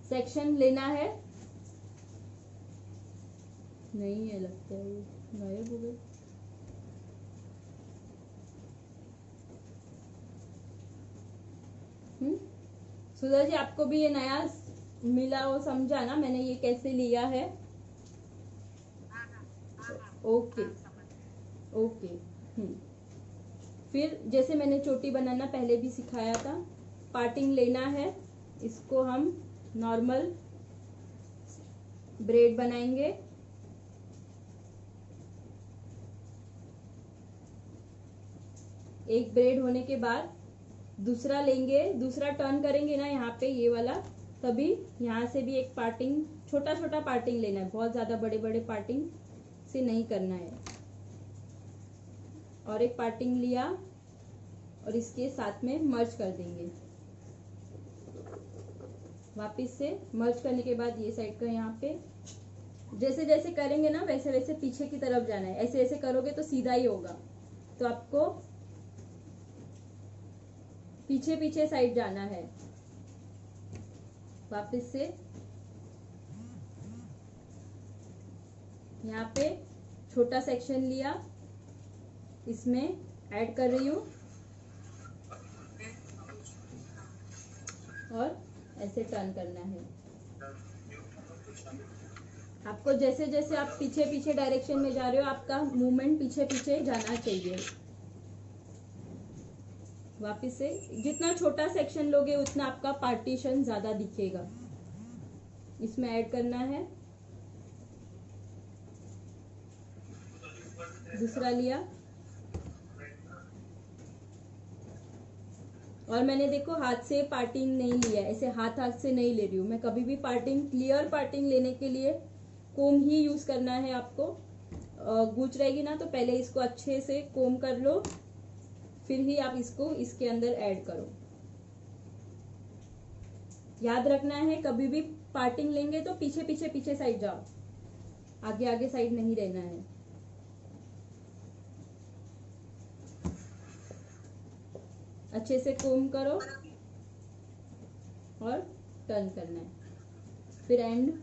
सेक्शन लेना है? नहीं है लगता है, गायब हो गए। सुधा जी आपको भी ये नया मिला, वो समझा ना मैंने ये कैसे लिया है? Okay okay. फिर जैसे मैंने चोटी बनाना पहले भी सिखाया था, पार्टिंग लेना है, इसको हम नॉर्मल ब्रेड बनाएंगे। एक ब्रेड होने के बाद दूसरा लेंगे, दूसरा टर्न करेंगे ना यहाँ पे ये वाला, तभी यहाँ से भी एक पार्टिंग, छोटा छोटा पार्टिंग लेना है, बहुत ज्यादा बड़े बड़े पार्टिंग से नहीं करना है। और एक पार्टिंग लिया और इसके साथ में मर्ज कर देंगे। वापिस से मर्ज करने के बाद ये साइड का यहाँ पे जैसे जैसे करेंगे ना वैसे वैसे पीछे की तरफ जाना है। ऐसे ऐसे करोगे तो सीधा ही होगा, तो आपको पीछे पीछे साइड जाना है। वापिस से यहाँ पे छोटा सेक्शन लिया, इसमें ऐड कर रही हूँ और ऐसे टर्न करना है। आपको जैसे जैसे आप पीछे पीछे डायरेक्शन में जा रहे हो, आपका मूवमेंट पीछे पीछे जाना चाहिए। वापिस से जितना छोटा सेक्शन लोगे उतना आपका पार्टीशन ज्यादा दिखेगा। इसमें ऐड करना है। दूसरा लिया और मैंने देखो हाथ से पार्टिंग नहीं लिया, ऐसे हाथ हाथ से नहीं ले रही हूँ मैं। कभी भी पार्टिंग, क्लियर पार्टिंग लेने के लिए कोम ही यूज करना है आपको। गूंच रहेगी ना तो पहले इसको अच्छे से कोम कर लो, फिर ही आप इसको इसके अंदर ऐड करो। याद रखना है कभी भी पार्टिंग लेंगे तो पीछे पीछे पीछे साइड जाओ, आगे आगे साइड नहीं रहना है। अच्छे से कोम करो और टर्न करना है। फिर एंड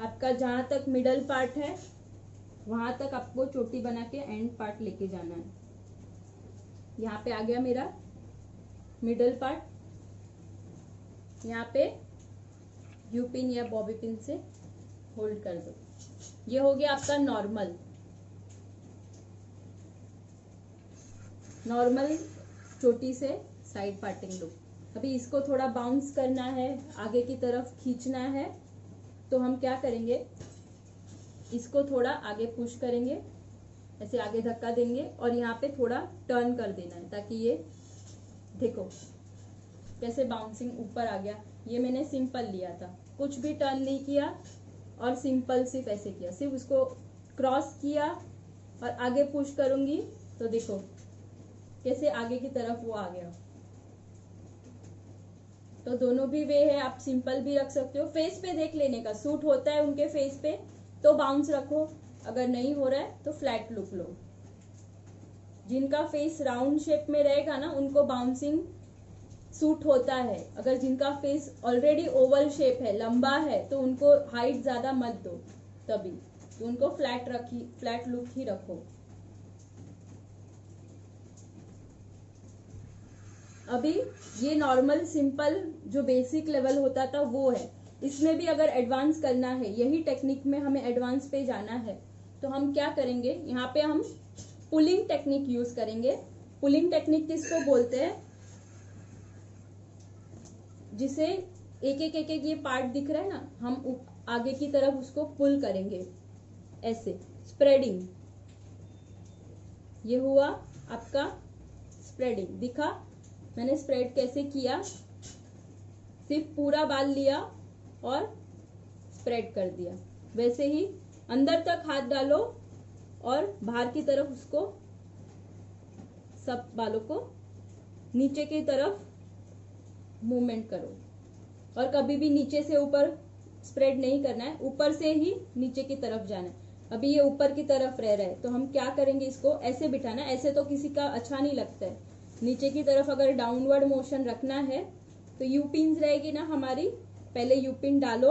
आपका जहां तक मिडल पार्ट है वहां तक आपको चोटी बना के एंड पार्ट लेके जाना है। यहाँ पे आ गया मेरा मिडल पार्ट। यहाँ पे यू पिन या बॉबी पिन से होल्ड कर दो। ये हो गया आपका नॉर्मल चोटी से साइड पार्टिंग लुक। अभी इसको थोड़ा बाउंस करना है, आगे की तरफ खींचना है, तो हम क्या करेंगे, इसको थोड़ा आगे पुश करेंगे, ऐसे आगे धक्का देंगे और यहाँ पे थोड़ा टर्न कर देना है ताकि ये देखो कैसे बाउंसिंग ऊपर आ गया। ये मैंने सिंपल लिया था, कुछ भी टर्न नहीं किया और सिंपल सिर्फ ऐसे किया, सिर्फ उसको क्रॉस किया और आगे पुश करूंगी तो देखो कैसे आगे की तरफ वो आ गया। तो दोनों भी वे है, आप सिंपल भी रख सकते हो। फेस पे देख लेने का, सूट होता है उनके फेस पे तो बाउंस रखो, अगर नहीं हो रहा है तो फ्लैट लुक लो। जिनका फेस राउंड शेप में रहेगा ना उनको बाउंसिंग सूट होता है। अगर जिनका फेस ऑलरेडी ओवल शेप है, लंबा है, तो उनको हाइट ज्यादा मत दो, तभी तो उनको फ्लैट लुक ही रखो। अभी ये नॉर्मल सिंपल जो बेसिक लेवल होता था वो है। इसमें भी अगर एडवांस करना है, यही टेक्निक में हमें एडवांस पे जाना है, तो हम क्या करेंगे, यहाँ पे हम पुलिंग टेक्निक यूज करेंगे। पुलिंग टेक्निक किसको बोलते हैं, जिसे एक एक ये पार्ट दिख रहा है ना, हम आगे की तरफ उसको पुल करेंगे ऐसे, स्प्रेडिंग। ये हुआ आपका स्प्रेडिंग, दिखा मैंने स्प्रेड कैसे किया, सिर्फ पूरा बाल लिया और स्प्रेड कर दिया। वैसे ही अंदर तक हाथ डालो और बाहर की तरफ उसको, सब बालों को नीचे की तरफ मूवमेंट करो। और कभी भी नीचे से ऊपर स्प्रेड नहीं करना है, ऊपर से ही नीचे की तरफ जाना है। अभी ये ऊपर की तरफ रह रहा है तो हम क्या करेंगे, इसको ऐसे बिठाना। ऐसे तो किसी का अच्छा नहीं लगता है, नीचे की तरफ अगर डाउनवर्ड मोशन रखना है तो यू पिन्स रहेगी ना हमारी, पहले यू पिन डालो,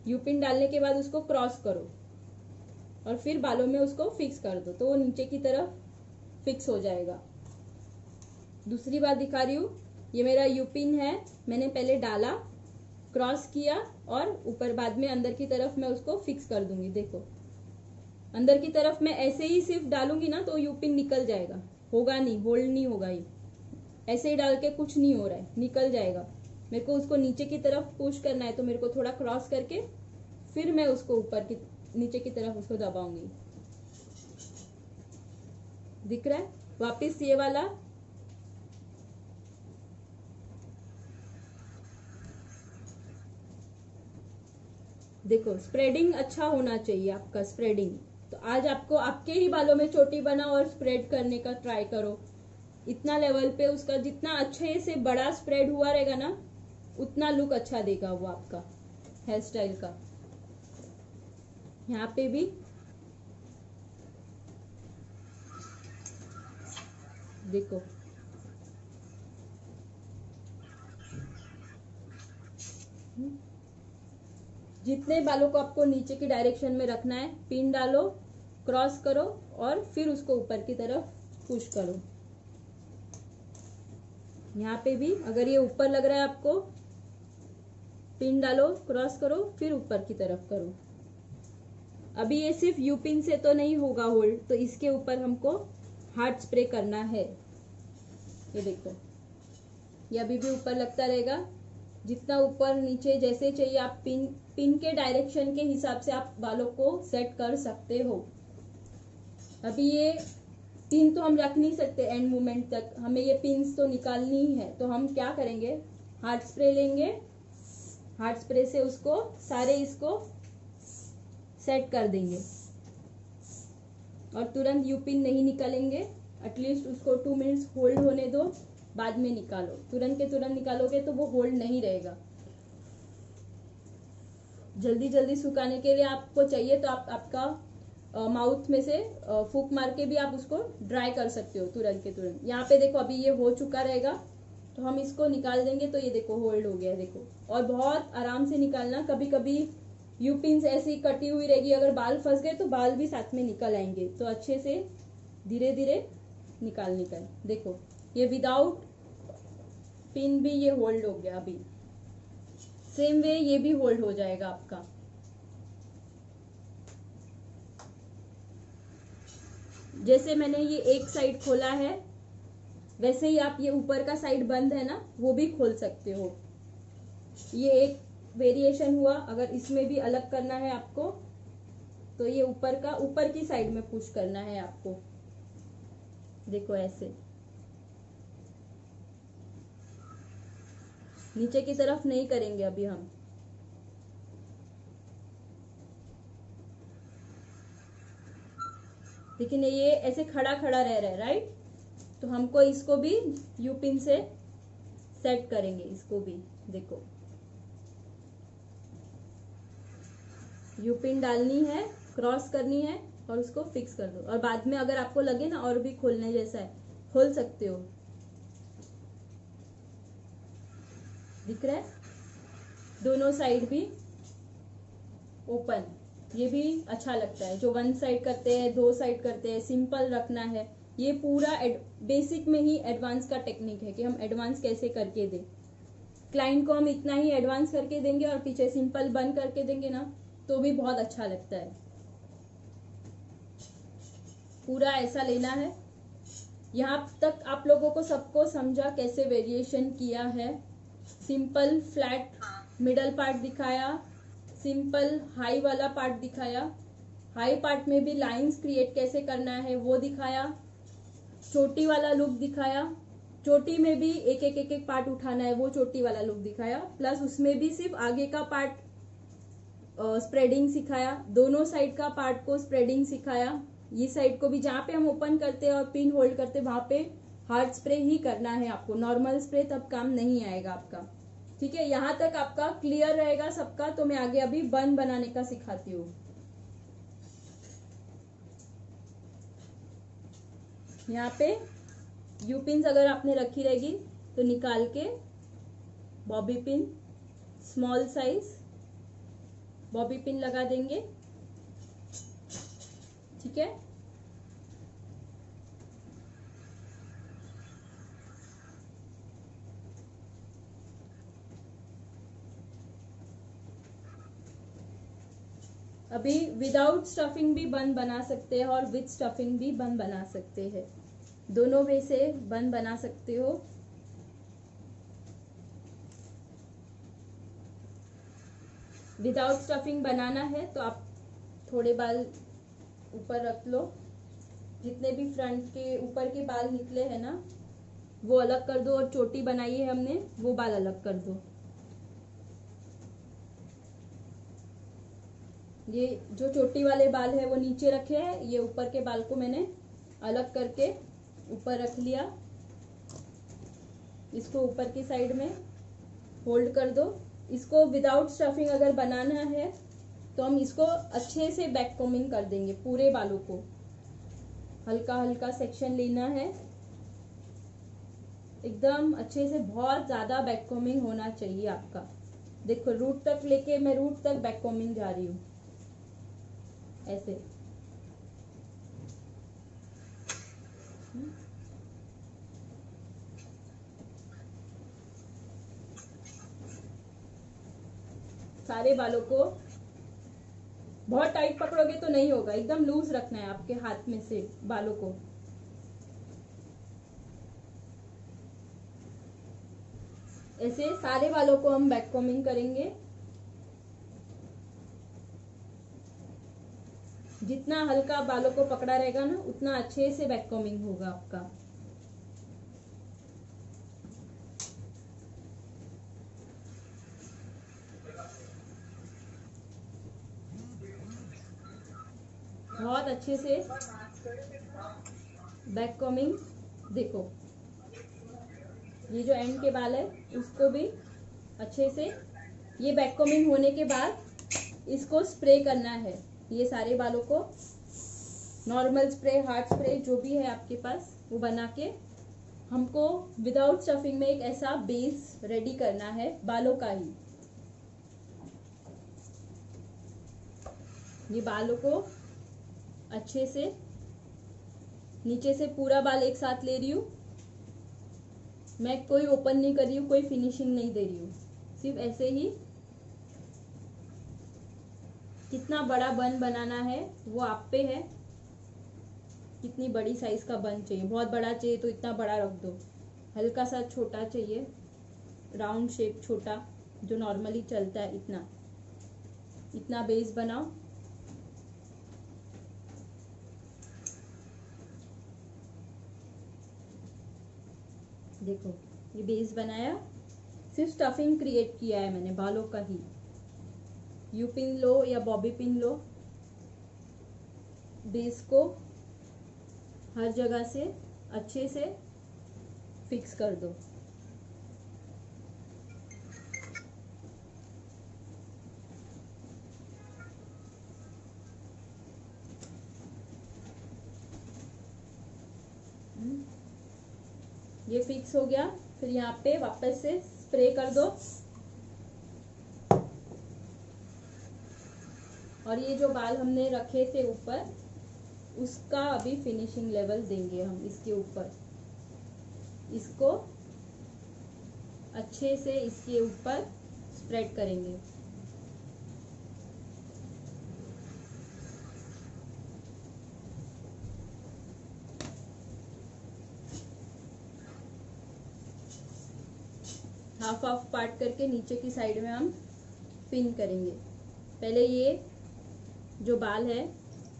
यू पिन डालने के बाद उसको क्रॉस करो और फिर बालों में उसको फिक्स कर दो, तो वो नीचे की तरफ फिक्स हो जाएगा। दूसरी बात दिखा रही हूँ, ये मेरा यू पिन है, मैंने पहले डाला, क्रॉस किया और ऊपर बाद में अंदर की तरफ मैं उसको फिक्स कर दूंगी। देखो अंदर की तरफ मैं ऐसे ही सिर्फ डालूंगी ना तो यू पिन निकल जाएगा, होगा नहीं, होल्ड नहीं होगा। ये ऐसे ही डाल के कुछ नहीं हो रहा है, निकल जाएगा। मेरे को उसको नीचे की तरफ पुश करना है तो मेरे को थोड़ा क्रॉस करके फिर मैं उसको ऊपर की नीचे की तरफ उसको दबाऊंगी। दिख रहा है, वापिस ये वाला, देखो स्प्रेडिंग अच्छा होना चाहिए आपका स्प्रेडिंग। तो आज आपको आपके ही बालों में चोटी बनाओ और स्प्रेड करने का ट्राई करो। इतना लेवल पे उसका जितना अच्छे से बड़ा स्प्रेड हुआ रहेगा ना, उतना लुक अच्छा देगा वो आपका हेयर स्टाइल का। यहाँ पे भी देखो जितने बालों को आपको नीचे की डायरेक्शन में रखना है, पिन डालो, क्रॉस करो और फिर उसको ऊपर की तरफ पुश करो। यहाँ पे भी अगर ये ऊपर लग रहा है आपको, पिन डालो, क्रॉस करो, फिर ऊपर की तरफ करो। अभी ये सिर्फ यू पिन से तो नहीं होगा होल्ड, तो इसके ऊपर हमको हार्ड स्प्रे करना है। ये देखो ये अभी भी ऊपर लगता रहेगा, जितना ऊपर नीचे जैसे चाहिए आप पिन पिन के डायरेक्शन के हिसाब से आप बालों को सेट कर सकते हो। अभी ये पिन तो हम रख नहीं सकते एंड मोमेंट तक, हमें ये पिन्स तो निकालनी ही है। तो हम क्या करेंगे, हार्ड स्प्रे लेंगे, हार्ड स्प्रे से उसको सारे इसको सेट कर देंगे और तुरंत यू पिन नहीं निकालेंगे। एटलीस्ट उसको 2 मिनट्स होल्ड होने दो, बाद में निकालो। तुरंत के तुरंत निकालोगे तो वो होल्ड नहीं रहेगा। जल्दी जल्दी सुखाने के लिए आपको चाहिए तो आप आपका माउथ में से फूंक मार के भी आप उसको ड्राई कर सकते हो तुरंत के तुरंत। यहाँ पे देखो अभी ये हो चुका रहेगा, तो हम इसको निकाल देंगे तो ये देखो होल्ड हो गया है, देखो। और बहुत आराम से निकालना, कभी कभी यू पिन्स ऐसी कटी हुई रहेगी, अगर बाल फंस गए तो बाल भी साथ में निकल आएंगे। तो अच्छे से धीरे धीरे निकाल देखो ये विदाउट पिन भी ये होल्ड हो गया। अभी सेम वे ये भी होल्ड हो जाएगा आपका। जैसे मैंने ये एक साइड खोला है वैसे ही आप ये ऊपर का साइड बंद है ना, वो भी खोल सकते हो। ये एक वेरिएशन हुआ। अगर इसमें भी अलग करना है आपको तो ये ऊपर की साइड में पुश करना है आपको, देखो ऐसे। नीचे की तरफ नहीं करेंगे अभी हम। लेकिन ये ऐसे खड़ा खड़ा रह रहा है, राइट? तो हमको इसको भी यू पिन से सेट करेंगे, इसको भी देखो यू पिन डालनी है, क्रॉस करनी है और उसको फिक्स कर दो। और बाद में अगर आपको लगे ना और भी खोलने जैसा है, खोल सकते हो। दिख रहा है? दोनों साइड भी ओपन, ये भी अच्छा लगता है। जो 1 साइड करते हैं, 2 साइड करते हैं, सिंपल रखना है। ये पूरा बेसिक में ही एडवांस का टेक्निक है कि हम एडवांस कैसे करके दें। क्लाइंट को हम इतना ही एडवांस करके देंगे और पीछे सिंपल बंद करके देंगे ना, तो भी बहुत अच्छा लगता है। पूरा ऐसा लेना है। यहाँ तक आप लोगों को सबको समझा कैसे वेरिएशन किया है। सिंपल फ्लैट मिडल पार्ट दिखाया, सिंपल हाई वाला पार्ट दिखाया, हाई पार्ट में भी लाइंस क्रिएट कैसे करना है वो दिखाया, चोटी वाला लुक दिखाया, चोटी में भी एक एक पार्ट उठाना है वो चोटी वाला लुक दिखाया, प्लस उसमें भी सिर्फ आगे का पार्ट स्प्रेडिंग सिखाया, दोनों साइड का पार्ट को स्प्रेडिंग सिखाया। ये साइड को भी जहाँ पे हम ओपन करते हैं और पिन होल्ड करते हैं वहां पे हार्ड स्प्रे ही करना है आपको। नॉर्मल स्प्रे तब काम नहीं आएगा आपका। ठीक है, यहाँ तक आपका क्लियर रहेगा सबका। तो मैं आगे अभी बन बनाने का सिखाती हूँ। यहाँ पे यू पिन अगर आपने रखी रहेगी तो निकाल के bobby pin, small size bobby pin लगा देंगे। ठीक है, अभी विदाउट स्टफिंग भी बन बना सकते हैं और विद स्टफिंग भी बन बना सकते हैं। दोनों वे से बन बना सकते हो। विदाउट स्टफिंग बनाना है तो आप थोड़े बाल ऊपर रख लो। जितने भी फ्रंट के ऊपर के बाल निकले हैं ना वो अलग कर दो, और चोटी बनाई है हमने वो बाल अलग कर दो। ये जो चोटी वाले बाल है वो नीचे रखे हैं, ये ऊपर के बाल को मैंने अलग करके ऊपर रख लिया। इसको ऊपर की साइड में होल्ड कर दो। इसको विदाउट स्टफिंग अगर बनाना है तो हम इसको अच्छे से बैक कोमिंग कर देंगे। पूरे बालों को हल्का हल्का सेक्शन लेना है, एकदम अच्छे से। बहुत ज्यादा बैक कोमिंग होना चाहिए आपका। देखो रूट तक लेके मैं रूट तक बैक कोमिंग जा रही हूँ ऐसे। सारे बालों को बहुत टाइट पकड़ोगे तो नहीं होगा, एकदम लूज रखना है आपके हाथ में से बालों को। ऐसे सारे बालों को हम बैक कॉम्बिंग करेंगे। जितना हल्का बालों को पकड़ा रहेगा ना उतना अच्छे से बैक कॉम्बिंग होगा आपका। बहुत अच्छे से बैक कॉम्बिंग। देखो ये जो एंड के बाल है उसको भी अच्छे से, ये बैक कॉम्बिंग होने के बाद इसको स्प्रे करना है। ये सारे बालों को नॉर्मल स्प्रे, हार्ड स्प्रे जो भी है आपके पास वो बना के हमको विदाउट स्टफिंग में एक ऐसा बेस रेडी करना है बालों का ही। ये बालों को अच्छे से नीचे से पूरा बाल एक साथ ले रही हूँ मैं, कोई ओपन नहीं कर रही हूँ, कोई फिनिशिंग नहीं दे रही हूँ, सिर्फ ऐसे ही। कितना बड़ा बन बनाना है वो आप पे है, कितनी बड़ी साइज का बन चाहिए। बहुत बड़ा चाहिए तो इतना बड़ा रख दो, हल्का सा छोटा चाहिए, राउंड शेप छोटा जो नॉर्मली चलता है, इतना इतना बेस बनाओ। देखो ये बेस बनाया, सिर्फ स्टफिंग क्रिएट किया है मैंने बालों का ही। यू पिन लो या बॉबी पिन लो, बेस को हर जगह से अच्छे से फिक्स कर दो। ये फिक्स हो गया, फिर यहाँ पे वापस से स्प्रे कर दो। और ये जो बाल हमने रखे थे ऊपर, उसका अभी फिनिशिंग लेवल देंगे हम इसके ऊपर। इसको अच्छे से इसके ऊपर स्प्रेड करेंगे। हाफ हाफ पार्ट करके नीचे की साइड में हम पिन करेंगे। पहले ये जो बाल है,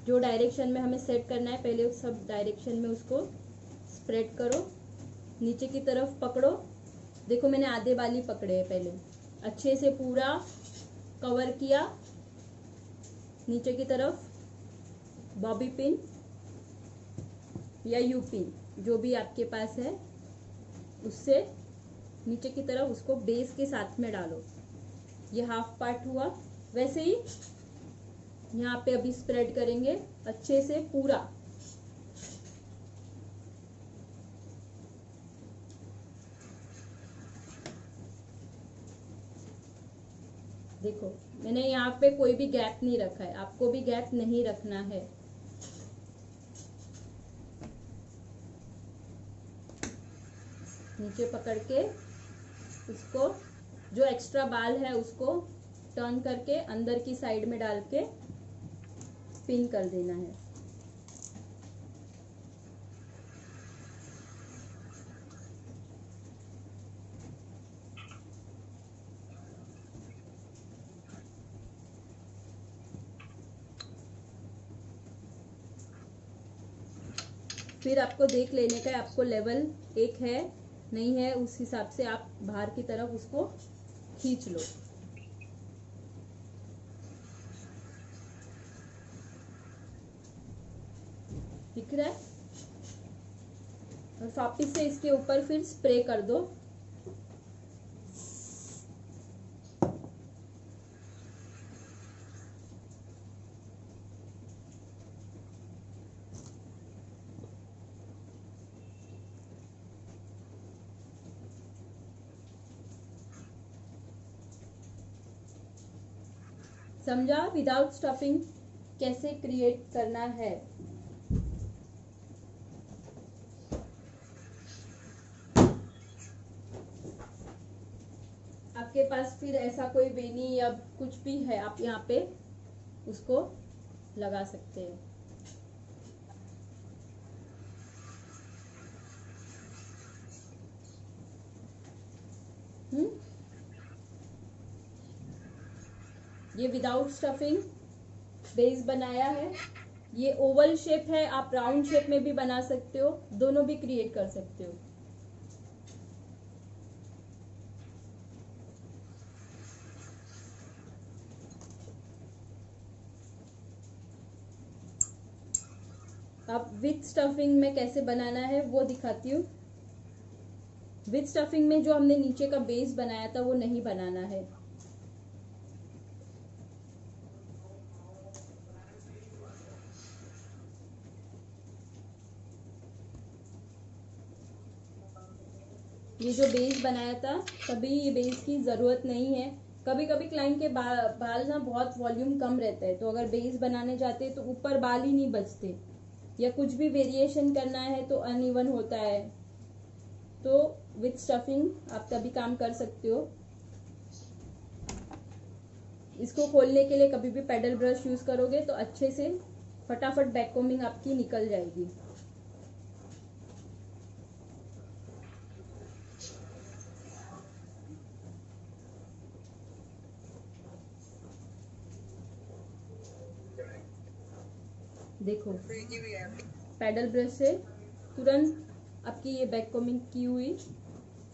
जो डायरेक्शन में हमें सेट करना है, पहले उस सब डायरेक्शन में उसको स्प्रेड करो, नीचे की तरफ पकड़ो। देखो मैंने आधे बाल ही पकड़े हैं, पहले अच्छे से पूरा कवर किया। नीचे की तरफ बॉबी पिन या यू पिन जो भी आपके पास है, उससे नीचे की तरफ उसको बेस के साथ में डालो। ये हाफ पार्ट हुआ। वैसे ही यहाँ पे अभी स्प्रेड करेंगे अच्छे से पूरा। देखो मैंने यहाँ पे कोई भी गैप नहीं रखा है, आपको भी गैप नहीं रखना है। नीचे पकड़ के उसको, जो एक्स्ट्रा बाल है उसको टर्न करके अंदर की साइड में डाल के पिन कर देना है। फिर आपको देख लेने का है, आपको लेवल एक है नहीं है, उस हिसाब से आप बाहर की तरफ उसको खींच लो। दिख रहा है? और वापिस से इसके ऊपर फिर स्प्रे कर दो। समझा विदाउट स्टफिंग कैसे क्रिएट करना है? आपके पास फिर ऐसा कोई बेनी या कुछ भी है, आप यहाँ पे उसको लगा सकते हैं। ये विदाउट स्टफिंग बेस बनाया है। ये ओवल शेप है, आप राउंड शेप में भी बना सकते हो, दोनों भी क्रिएट कर सकते हो। अब विथ स्टफिंग में कैसे बनाना है वो दिखाती हूँ। विथ स्टफिंग में जो हमने नीचे का बेस बनाया था वो नहीं बनाना है। ये जो बेस बनाया था कभी ये बेस की ज़रूरत नहीं है। कभी कभी क्लाइंट के बाल ना बहुत वॉल्यूम कम रहता है, तो अगर बेस बनाने जाते हैं तो ऊपर बाल ही नहीं बचते, या कुछ भी वेरिएशन करना है तो अनइवन होता है। तो विथ स्टफिंग आप तभी काम कर सकते हो। इसको खोलने के लिए कभी भी पेडल ब्रश यूज करोगे तो अच्छे से फटाफट बैक कोमिंग आपकी निकल जाएगी। देखो पैडल ब्रश से तुरंत आपकी ये बैक कोमिंग की हुई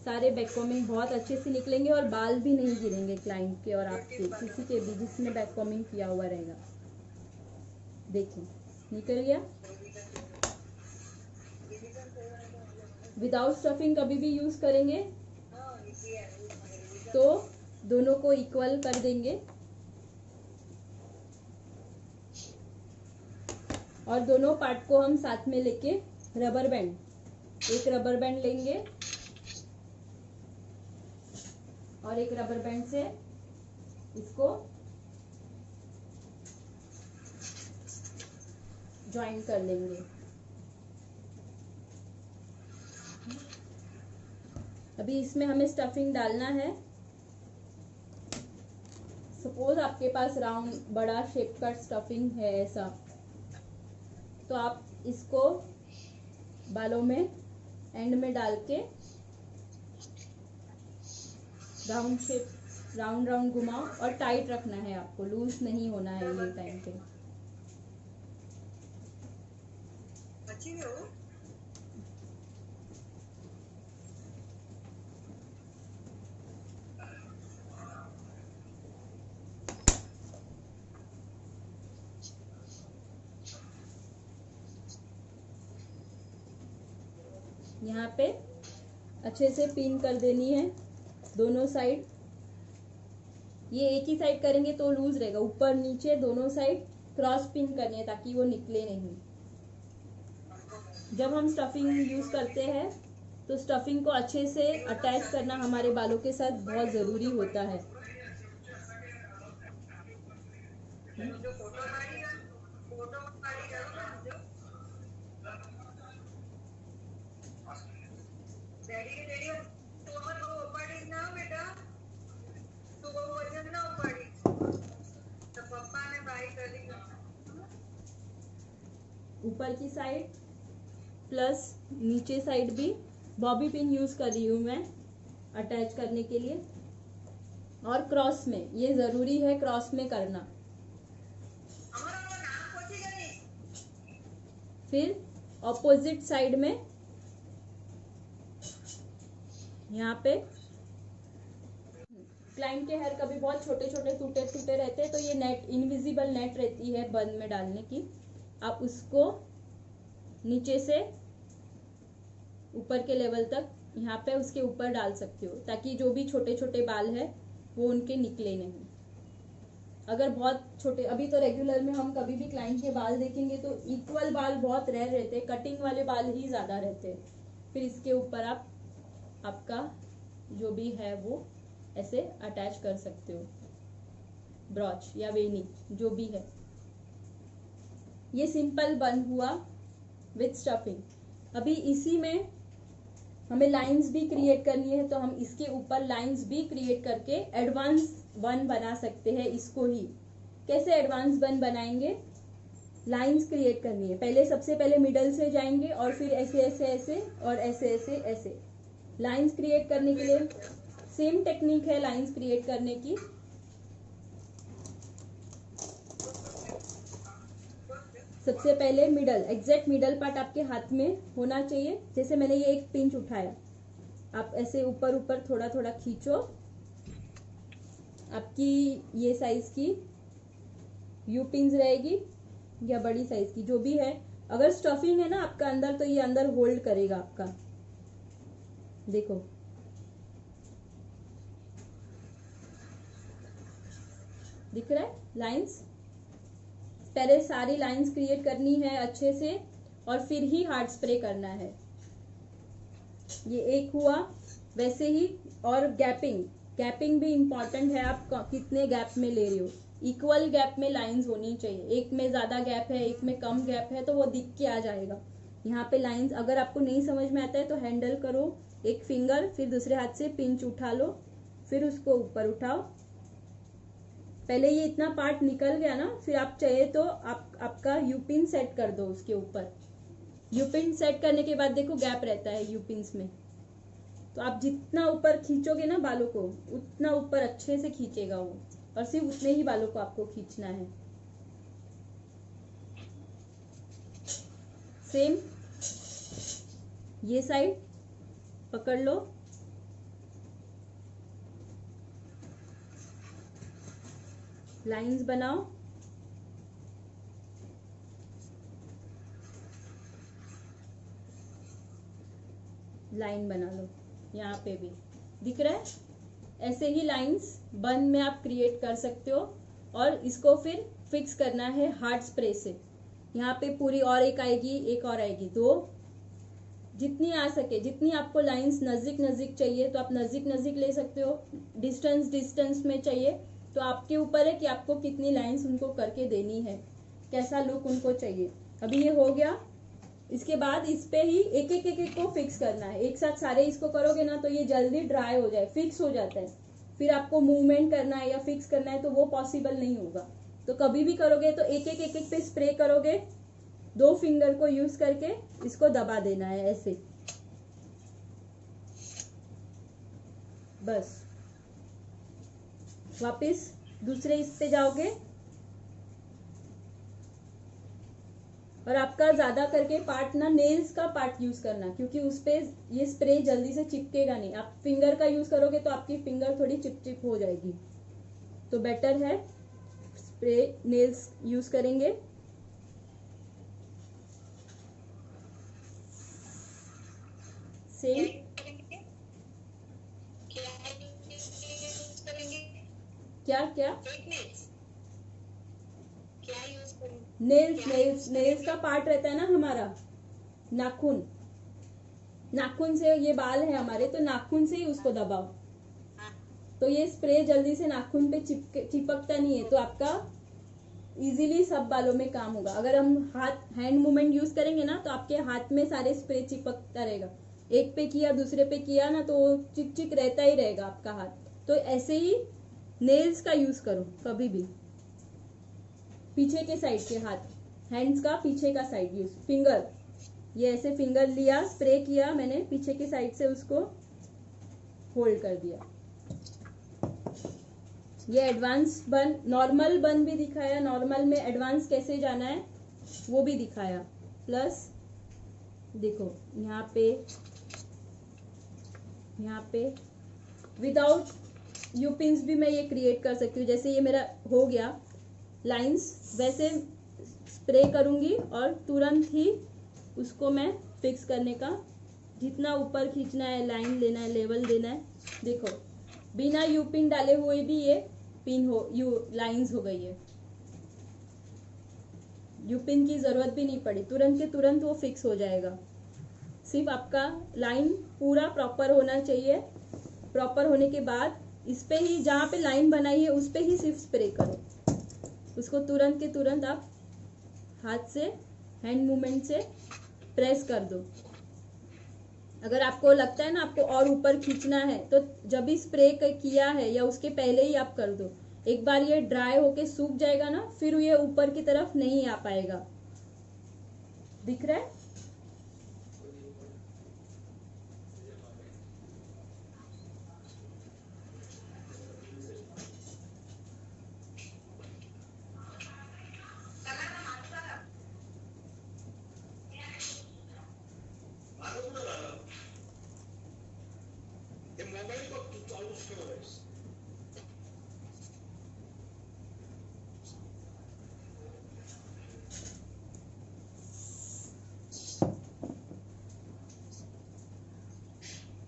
सारे बैक कोमिंग बहुत अच्छे से निकलेंगे और बाल भी नहीं गिरेंगे क्लाइंट के और आपके, किसी के भी जिसने बैक कोमिंग किया हुआ रहेगा। देखिए निकल गया। विदाउट स्टफिंग कभी भी यूज करेंगे तो दोनों को इक्वल कर देंगे और दोनों पार्ट को हम साथ में लेके रबर बैंड, एक रबर बैंड लेंगे और एक रबर बैंड से इसको ज्वाइन कर लेंगे। अभी इसमें हमें स्टफिंग डालना है। सपोज आपके पास राउंड बड़ा शेप का स्टफिंग है ऐसा, तो आप इसको बालों में एंड में डाल के राउंड शेप राउंड राउंड घुमाओ और टाइट रखना है आपको, लूज नहीं होना है ये टाइम पे। यहाँ पे अच्छे से पिन कर देनी है दोनों साइड। ये एक ही साइड करेंगे तो लूज रहेगा, ऊपर नीचे दोनों साइड क्रॉस पिन करनी है ताकि वो निकले नहीं। जब हम स्टफिंग यूज करते हैं तो स्टफिंग को अच्छे से अटैच करना हमारे बालों के साथ बहुत जरूरी होता है। ऊपर की साइड प्लस नीचे साइड भी बॉबी पिन यूज कर रही हूँ मैं अटैच करने के लिए। और क्रॉस में ये जरूरी है, क्रॉस में करना। फिर ऑपोजिट साइड में यहाँ पे क्लाइंट के हेयर कभी बहुत छोटे छोटे टूटे टूटे रहते हैं, तो ये नेट इनविजिबल नेट रहती है बन में डालने की, आप उसको नीचे से ऊपर के लेवल तक यहाँ पे उसके ऊपर डाल सकते हो ताकि जो भी छोटे छोटे बाल है वो उनके निकले नहीं। अगर बहुत छोटे, अभी तो रेगुलर में हम कभी भी क्लाइंट के बाल देखेंगे तो इक्वल बाल बहुत रेयर रहते हैं, कटिंग वाले बाल ही ज्यादा रहते हैं। फिर इसके ऊपर आप आपका जो भी है वो ऐसे अटैच कर सकते हो, ब्रॉच या वेनी जो भी है। ये सिंपल बन हुआ विथ स्टफिंग। अभी इसी में हमें लाइंस भी क्रिएट करनी है, तो हम इसके ऊपर लाइंस भी क्रिएट करके एडवांस बन बना सकते हैं। इसको ही कैसे एडवांस बन बनाएंगे, लाइंस क्रिएट करनी है। पहले सबसे पहले मिडल से जाएंगे और फिर ऐसे ऐसे ऐसे और ऐसे ऐसे ऐसे लाइंस क्रिएट करने के लिए सेम टेक्निक है लाइंस क्रिएट करने की। सबसे पहले मिडल, एग्जैक्ट मिडल पार्ट आपके हाथ में होना चाहिए। जैसे मैंने ये एक पिंच उठाया, आप ऐसे ऊपर ऊपर थोड़ा थोड़ा खींचो। आपकी ये साइज की यू पिंस रहेगी या बड़ी साइज की जो भी है। अगर स्टफिंग है ना आपका अंदर, तो ये अंदर होल्ड करेगा आपका। देखो दिख रहा है लाइंस। पहले सारी लाइंस क्रिएट करनी है अच्छे से और फिर ही हार्ड स्प्रे करना है। ये एक हुआ। वैसे ही और गैपिंग, गैपिंग भी इम्पॉर्टेंट है। आप कितने गैप में ले रहे हो, इक्वल गैप में लाइंस होनी चाहिए। एक में ज्यादा गैप है, एक में कम गैप है, तो वो दिख के आ जाएगा यहाँ पे लाइंस। अगर आपको नहीं समझ में आता है तो हैंडल करो एक फिंगर, फिर दूसरे हाथ से पिंच उठा लो, फिर उसको ऊपर उठाओ। पहले ये इतना पार्ट निकल गया ना, फिर आप चाहे तो आपका यूपिन सेट कर दो उसके ऊपर। यूपिन सेट करने के बाद देखो गैप रहता है यूपिन्स में, तो आप जितना ऊपर खींचोगे ना बालों को, उतना ऊपर अच्छे से खींचेगा वो, और सिर्फ उतने ही बालों को आपको खींचना है। सेम ये साइड पकड़ लो, लाइंस बनाओ। लाइन बना लो, यहाँ पे भी दिख रहा है। ऐसे ही लाइंस बन में आप क्रिएट कर सकते हो, और इसको फिर फिक्स करना है हार्ड स्प्रे से। यहाँ पे पूरी और एक आएगी, एक और आएगी, दो जितनी आ सके। जितनी आपको लाइंस नजदीक नजदीक चाहिए तो आप नजदीक नजदीक ले सकते हो, डिस्टेंस डिस्टेंस में चाहिए तो आपके ऊपर है कि आपको कितनी लाइंस उनको करके देनी है, कैसा लुक उनको चाहिए। अभी ये हो गया। इसके बाद इस पे ही एक एक एक एक को फिक्स करना है। एक साथ सारे इसको करोगे ना तो ये जल्दी ड्राई हो जाए, फिक्स हो जाता है। फिर आपको मूवमेंट करना है या फिक्स करना है तो वो पॉसिबल नहीं होगा। तो कभी भी करोगे तो एक एक पे स्प्रे करोगे, दो फिंगर को यूज करके इसको दबा देना है ऐसे, बस। वापस दूसरे इस पे जाओगे, और आपका ज्यादा करके पार्ट ना नेल्स का पार्ट यूज करना, क्योंकि उस पे ये स्प्रे जल्दी से चिपकेगा नहीं। आप फिंगर का यूज करोगे तो आपकी फिंगर थोड़ी चिपचिप हो जाएगी, तो बेटर है स्प्रे नेल्स यूज करेंगे। सेम क्या क्या नेल्स, नेल्स नेल्स का पार्ट रहता है ना हमारा, नाखून। नाखून से ये बाल है हमारे, तो नाखून से ही उसको दबाओ, तो ये स्प्रे जल्दी से नाखून पे चिपकता नहीं है, तो आपका इजीली सब बालों में काम होगा। अगर हम हाथ हैंड मूवमेंट यूज करेंगे ना तो आपके हाथ में सारे स्प्रे चिपकता रहेगा। एक पे किया दूसरे पे किया ना तो चिक चिक रहता ही रहेगा आपका हाथ। तो ऐसे ही नेल्स का यूज करो कभी भी। पीछे के साइड के हाथ, हैंड्स का पीछे का साइड यूज, फिंगर ये ऐसे फिंगर लिया, स्प्रे किया मैंने, पीछे के साइड से उसको होल्ड कर दिया। ये एडवांस बन, नॉर्मल बन भी दिखाया, नॉर्मल में एडवांस कैसे जाना है वो भी दिखाया। प्लस देखो यहाँ पे विदाउट यूपिन्स भी मैं ये क्रिएट कर सकती हूँ। जैसे ये मेरा हो गया लाइंस, वैसे स्प्रे करूंगी और तुरंत ही उसको मैं फिक्स करने का, जितना ऊपर खींचना है, लाइन लेना है, लेवल देना है। देखो बिना यूपिन डाले हुए भी ये पिन हो, लाइंस हो गई है। यूपिन की जरूरत भी नहीं पड़ी, तुरंत के तुरंत वो फिक्स हो जाएगा। सिर्फ आपका लाइन पूरा प्रॉपर होना चाहिए। प्रॉपर होने के बाद इस पे ही, जहाँ पे लाइन बनाई है उस पे ही सिर्फ स्प्रे करो, उसको तुरंत के तुरंत आप हाथ से हैंड मूवमेंट से प्रेस कर दो। अगर आपको लगता है ना आपको और ऊपर खींचना है तो जब भी स्प्रे किया है या उसके पहले ही आप कर दो। एक बार ये ड्राई होके सूख जाएगा ना, फिर ये ऊपर की तरफ नहीं आ पाएगा। दिख रहा है?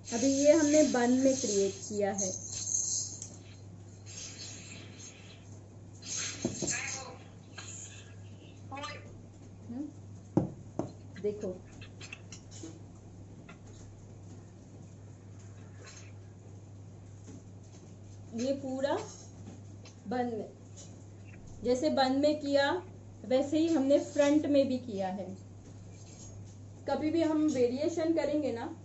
अभी ये हमने बन में क्रिएट किया है। देखो ये पूरा बन में, जैसे बन में किया वैसे ही हमने फ्रंट में भी किया है। कभी भी हम वेरिएशन करेंगे ना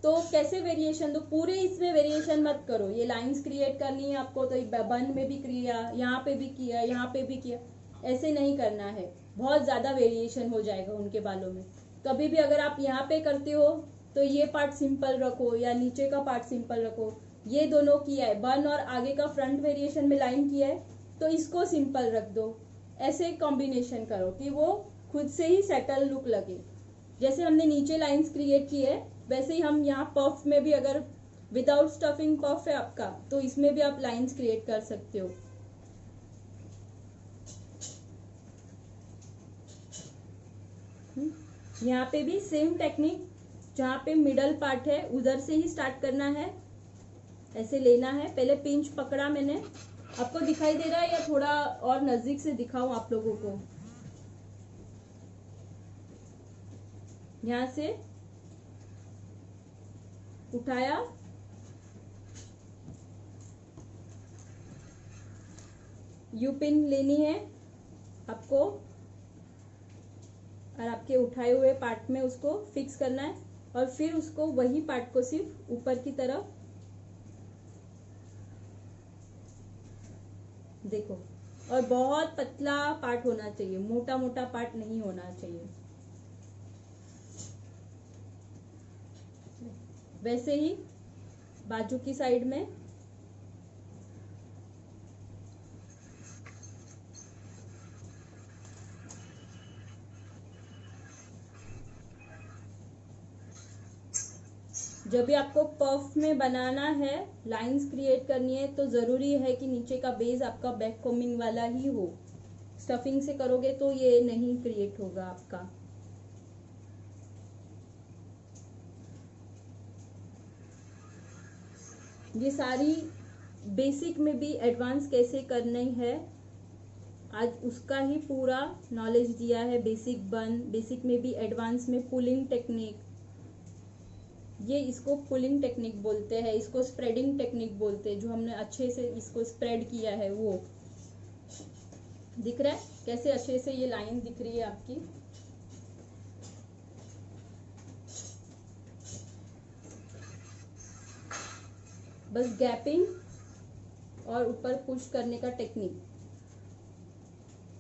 तो कैसे वेरिएशन दो, पूरे इसमें वेरिएशन मत करो। ये लाइंस क्रिएट करनी है आपको तो बन में भी किया, यहाँ पे भी किया, यहाँ पे भी किया, ऐसे नहीं करना है। बहुत ज़्यादा वेरिएशन हो जाएगा उनके बालों में। कभी भी अगर आप यहाँ पे करते हो तो ये पार्ट सिंपल रखो या नीचे का पार्ट सिंपल रखो। ये दोनों किया है, बन और आगे का फ्रंट वेरिएशन में लाइन किया है तो इसको सिंपल रख दो। ऐसे कॉम्बिनेशन करो कि वो खुद से ही सेटल लुक लगे। जैसे हमने नीचे लाइंस क्रिएट की है वैसे ही हम यहाँ पफ में भी, अगर विदाउट स्टफिंग पफ है आपका तो इसमें भी आप लाइंस क्रिएट कर सकते हो। यहाँ पे भी सेम टेक्निक, जहाँ पे मिडल पार्ट है उधर से ही स्टार्ट करना है, ऐसे लेना है। पहले पिंच पकड़ा मैंने, आपको दिखाई दे रहा है या थोड़ा और नजदीक से दिखाऊं आप लोगों को? यहाँ से उठाया, यू पिन लेनी है आपको और आपके उठाए हुए पार्ट में उसको फिक्स करना है और फिर उसको वही पार्ट को सिर्फ ऊपर की तरफ देखो। और बहुत पतला पार्ट होना चाहिए, मोटा मोटा पार्ट नहीं होना चाहिए। वैसे ही बाजू की साइड में जब भी आपको पफ में बनाना है, लाइंस क्रिएट करनी है तो जरूरी है कि नीचे का बेस आपका बैक कोमिंग वाला ही हो। स्टफिंग से करोगे तो ये नहीं क्रिएट होगा आपका। ये सारी बेसिक में भी एडवांस कैसे करनी है आज उसका ही पूरा नॉलेज दिया है। बेसिक बन, बेसिक में भी एडवांस में पुलिंग टेक्निक, ये इसको पुलिंग टेक्निक बोलते हैं, इसको स्प्रेडिंग टेक्निक बोलते हैं। जो हमने अच्छे से इसको स्प्रेड किया है वो दिख रहा है कैसे अच्छे से ये लाइन दिख रही है आपकी। बस गैपिंग और ऊपर पुश करने का टेक्निक,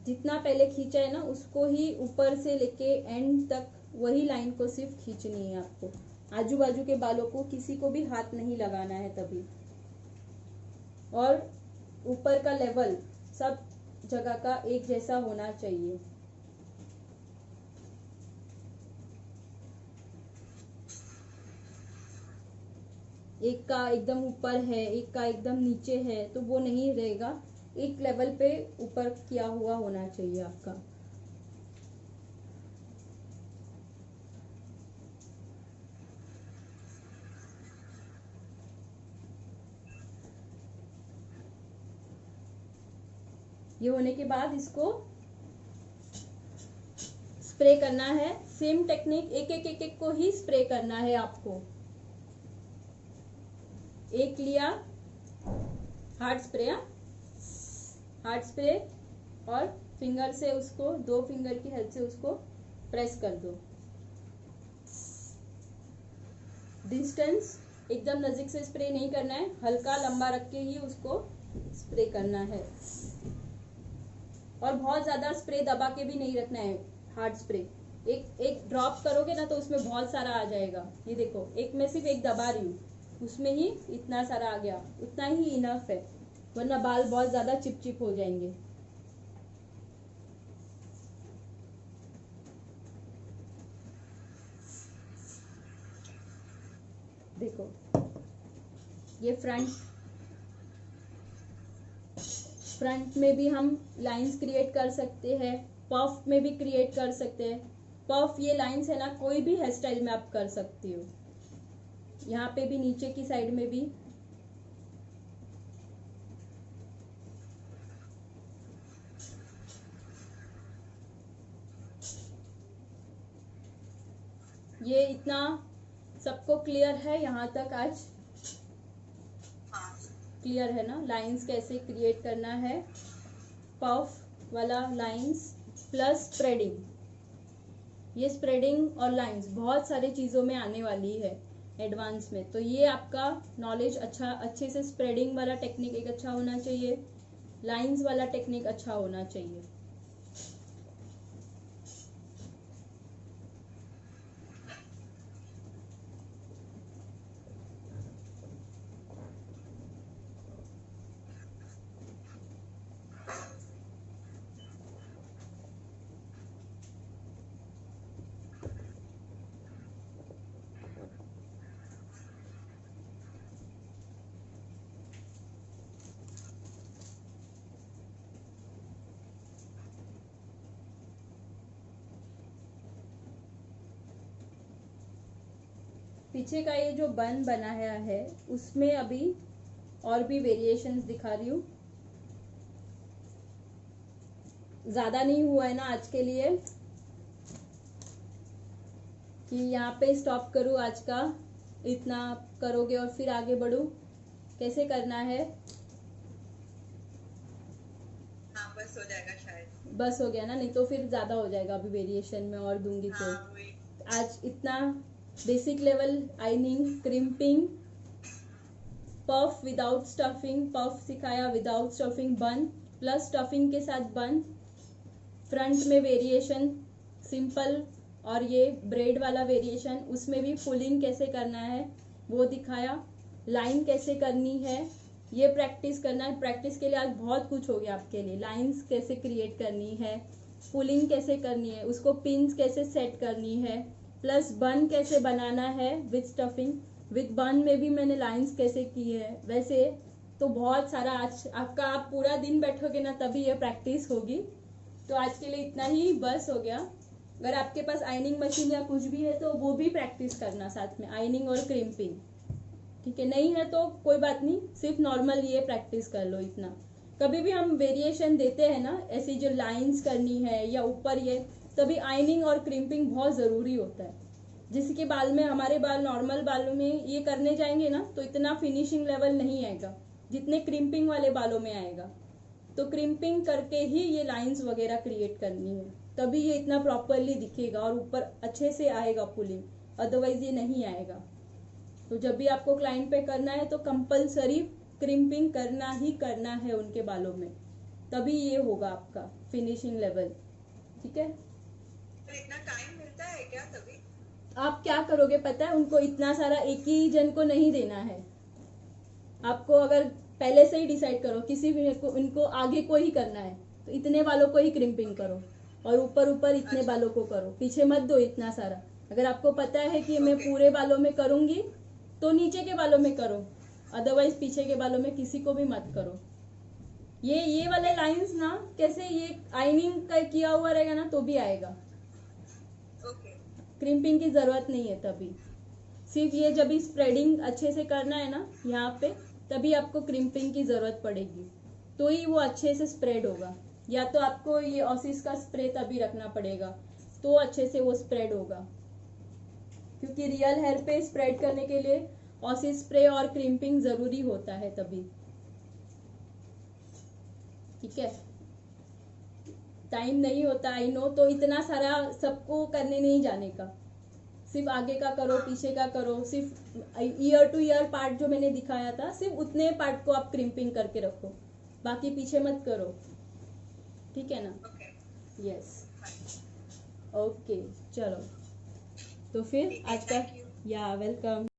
जितना पहले खींचा है ना उसको ही ऊपर से लेके एंड तक वही लाइन को सिर्फ खींचनी है आपको। आजू बाजू के बालों को किसी को भी हाथ नहीं लगाना है तभी। और ऊपर का लेवल सब जगह का एक जैसा होना चाहिए। एक का एकदम ऊपर है, एक का एकदम नीचे है तो वो नहीं रहेगा। एक लेवल पे ऊपर किया हुआ होना चाहिए आपका। ये होने के बाद इसको स्प्रे करना है। सेम टेक्निक, एक को ही स्प्रे करना है आपको। एक लिया हार्ड स्प्रे, हार्ड स्प्रे और फिंगर से उसको, दो फिंगर की हेल्प से उसको प्रेस कर दो। डिस्टेंस एकदम नजदीक से स्प्रे नहीं करना है, हल्का लंबा रख के ही उसको स्प्रे करना है। और बहुत ज्यादा स्प्रे दबा के भी नहीं रखना है। हार्ड स्प्रे एक ड्रॉप करोगे ना तो उसमें बहुत सारा आ जाएगा। ये देखो, एक में सिर्फ एक दबा रही हूँ, उसमें ही इतना सारा आ गया, उतना ही इनफ है, वरना बाल बहुत ज्यादा चिपचिप हो जाएंगे। देखो ये फ्रंट में भी हम लाइंस क्रिएट कर सकते हैं, पफ में भी क्रिएट कर सकते हैं। पफ ये लाइंस है ना, कोई भी हेयर स्टाइल में आप कर सकती हो। यहाँ पे भी नीचे की साइड में भी ये इतना सबको क्लियर है यहाँ तक आज? हाँ क्लियर है ना, लाइंस कैसे क्रिएट करना है, पफ वाला लाइंस प्लस स्प्रेडिंग। ये स्प्रेडिंग और लाइंस बहुत सारे चीज़ों में आने वाली है एडवांस में, तो ये आपका नॉलेज अच्छे से स्प्रेडिंग वाला टेक्निक एक अच्छा होना चाहिए, लाइंस वाला टेक्निक अच्छा होना चाहिए। पीछे का ये जो बन बनाया है उसमें अभी और भी वेरिएशंस दिखा रही हूँ। ज्यादा नहीं हुआ है ना आज के लिए कि यहाँ पे स्टॉप करूँ आज का, इतना करोगे और फिर आगे बढ़ूँ? कैसे करना है? हाँ बस हो जाएगा शायद। बस हो गया ना, नहीं तो फिर ज्यादा हो जाएगा, अभी वेरिएशन में और दूंगी तो। हाँ वही। आज इतना basic level ironing, crimping, puff without stuffing, puff सिखाया विदाउट स्टफिंग, बन प्लस स्टफिंग के साथ बन, फ्रंट में वेरिएशन सिंपल और ये ब्रेड वाला वेरिएशन, उसमें भी फुलिंग कैसे करना है वो दिखाया, लाइन कैसे करनी है ये प्रैक्टिस करना है। प्रैक्टिस के लिए आज बहुत कुछ हो गया आपके लिए, लाइंस कैसे क्रिएट करनी है, फुलिंग कैसे करनी है, उसको पिंस कैसे सेट करनी है, प्लस बन कैसे बनाना है विद स्टफिंग, विद बन में भी मैंने लाइंस कैसे की है। वैसे तो बहुत सारा आज आपका, आप पूरा दिन बैठोगे ना तभी ये प्रैक्टिस होगी। तो आज के लिए इतना ही बस हो गया। अगर आपके पास आइनिंग मशीन या कुछ भी है तो वो भी प्रैक्टिस करना साथ में, आइनिंग और क्रिम्पिंग, ठीक है? नहीं है तो कोई बात नहीं, सिर्फ नॉर्मल ये प्रैक्टिस कर लो इतना। कभी भी हम वेरिएशन देते हैं ना, ऐसी जो लाइंस करनी है या ऊपर ये, तभी आइनिंग और क्रिम्पिंग बहुत ज़रूरी होता है। जिसके बाल में, हमारे बाल नॉर्मल बालों में ये करने जाएंगे ना तो इतना फिनिशिंग लेवल नहीं आएगा जितने क्रिम्पिंग वाले बालों में आएगा। तो क्रिम्पिंग करके ही ये लाइंस वगैरह क्रिएट करनी है, तभी ये इतना प्रॉपरली दिखेगा और ऊपर अच्छे से आएगा पुलिंग, अदरवाइज ये नहीं आएगा। तो जब भी आपको क्लाइंट पे करना है तो कंपलसरी क्रिम्पिंग करना ही करना है उनके बालों में, तभी ये होगा आपका फिनिशिंग लेवल, ठीक है? तो इतना टाइम मिलता है क्या तभी? आप क्या करोगे पता है, उनको इतना सारा एक ही जन को नहीं देना है। आपको अगर पहले से ही डिसाइड करो किसी भी को, इनको आगे को ही करना है तो इतने बालों को ही क्रिम्पिंग करो और ऊपर ऊपर इतने अच्छा। बालों को करो, पीछे मत दो इतना सारा। अगर आपको पता है कि मैं पूरे बालों में करूंगी तो नीचे के बालों में करो, अदरवाइज पीछे के बालों में किसी को भी मत करो। ये वाले लाइंस ना, कैसे ये आइनिंग का किया हुआ रहेगा ना तो भी आएगा, ओके। क्रिम्पिंग की जरूरत नहीं है तभी। सिर्फ ये जब भी स्प्रेडिंग अच्छे से करना है ना यहाँ पे, तभी आपको क्रिम्पिंग की जरूरत पड़ेगी, तो ही वो अच्छे से स्प्रेड होगा। या तो आपको ये ऑसिस का स्प्रे तभी रखना पड़ेगा तो अच्छे से वो स्प्रेड होगा, क्योंकि रियल हेयर पे स्प्रेड करने के लिए ऑसिस स्प्रे और क्रिम्पिंग जरूरी होता है तभी, ठीक है? टाइम नहीं होता आई नो, तो इतना सारा सबको करने नहीं जाने का, सिर्फ आगे का करो पीछे का करो, सिर्फ ईयर टू ईयर पार्ट जो मैंने दिखाया था सिर्फ उतने पार्ट को आप क्रिम्पिंग करके रखो, बाकी पीछे मत करो, ठीक है ना? ओके। यस, ओके, चलो तो फिर ठीक है, आज का, thank you. या वेलकम।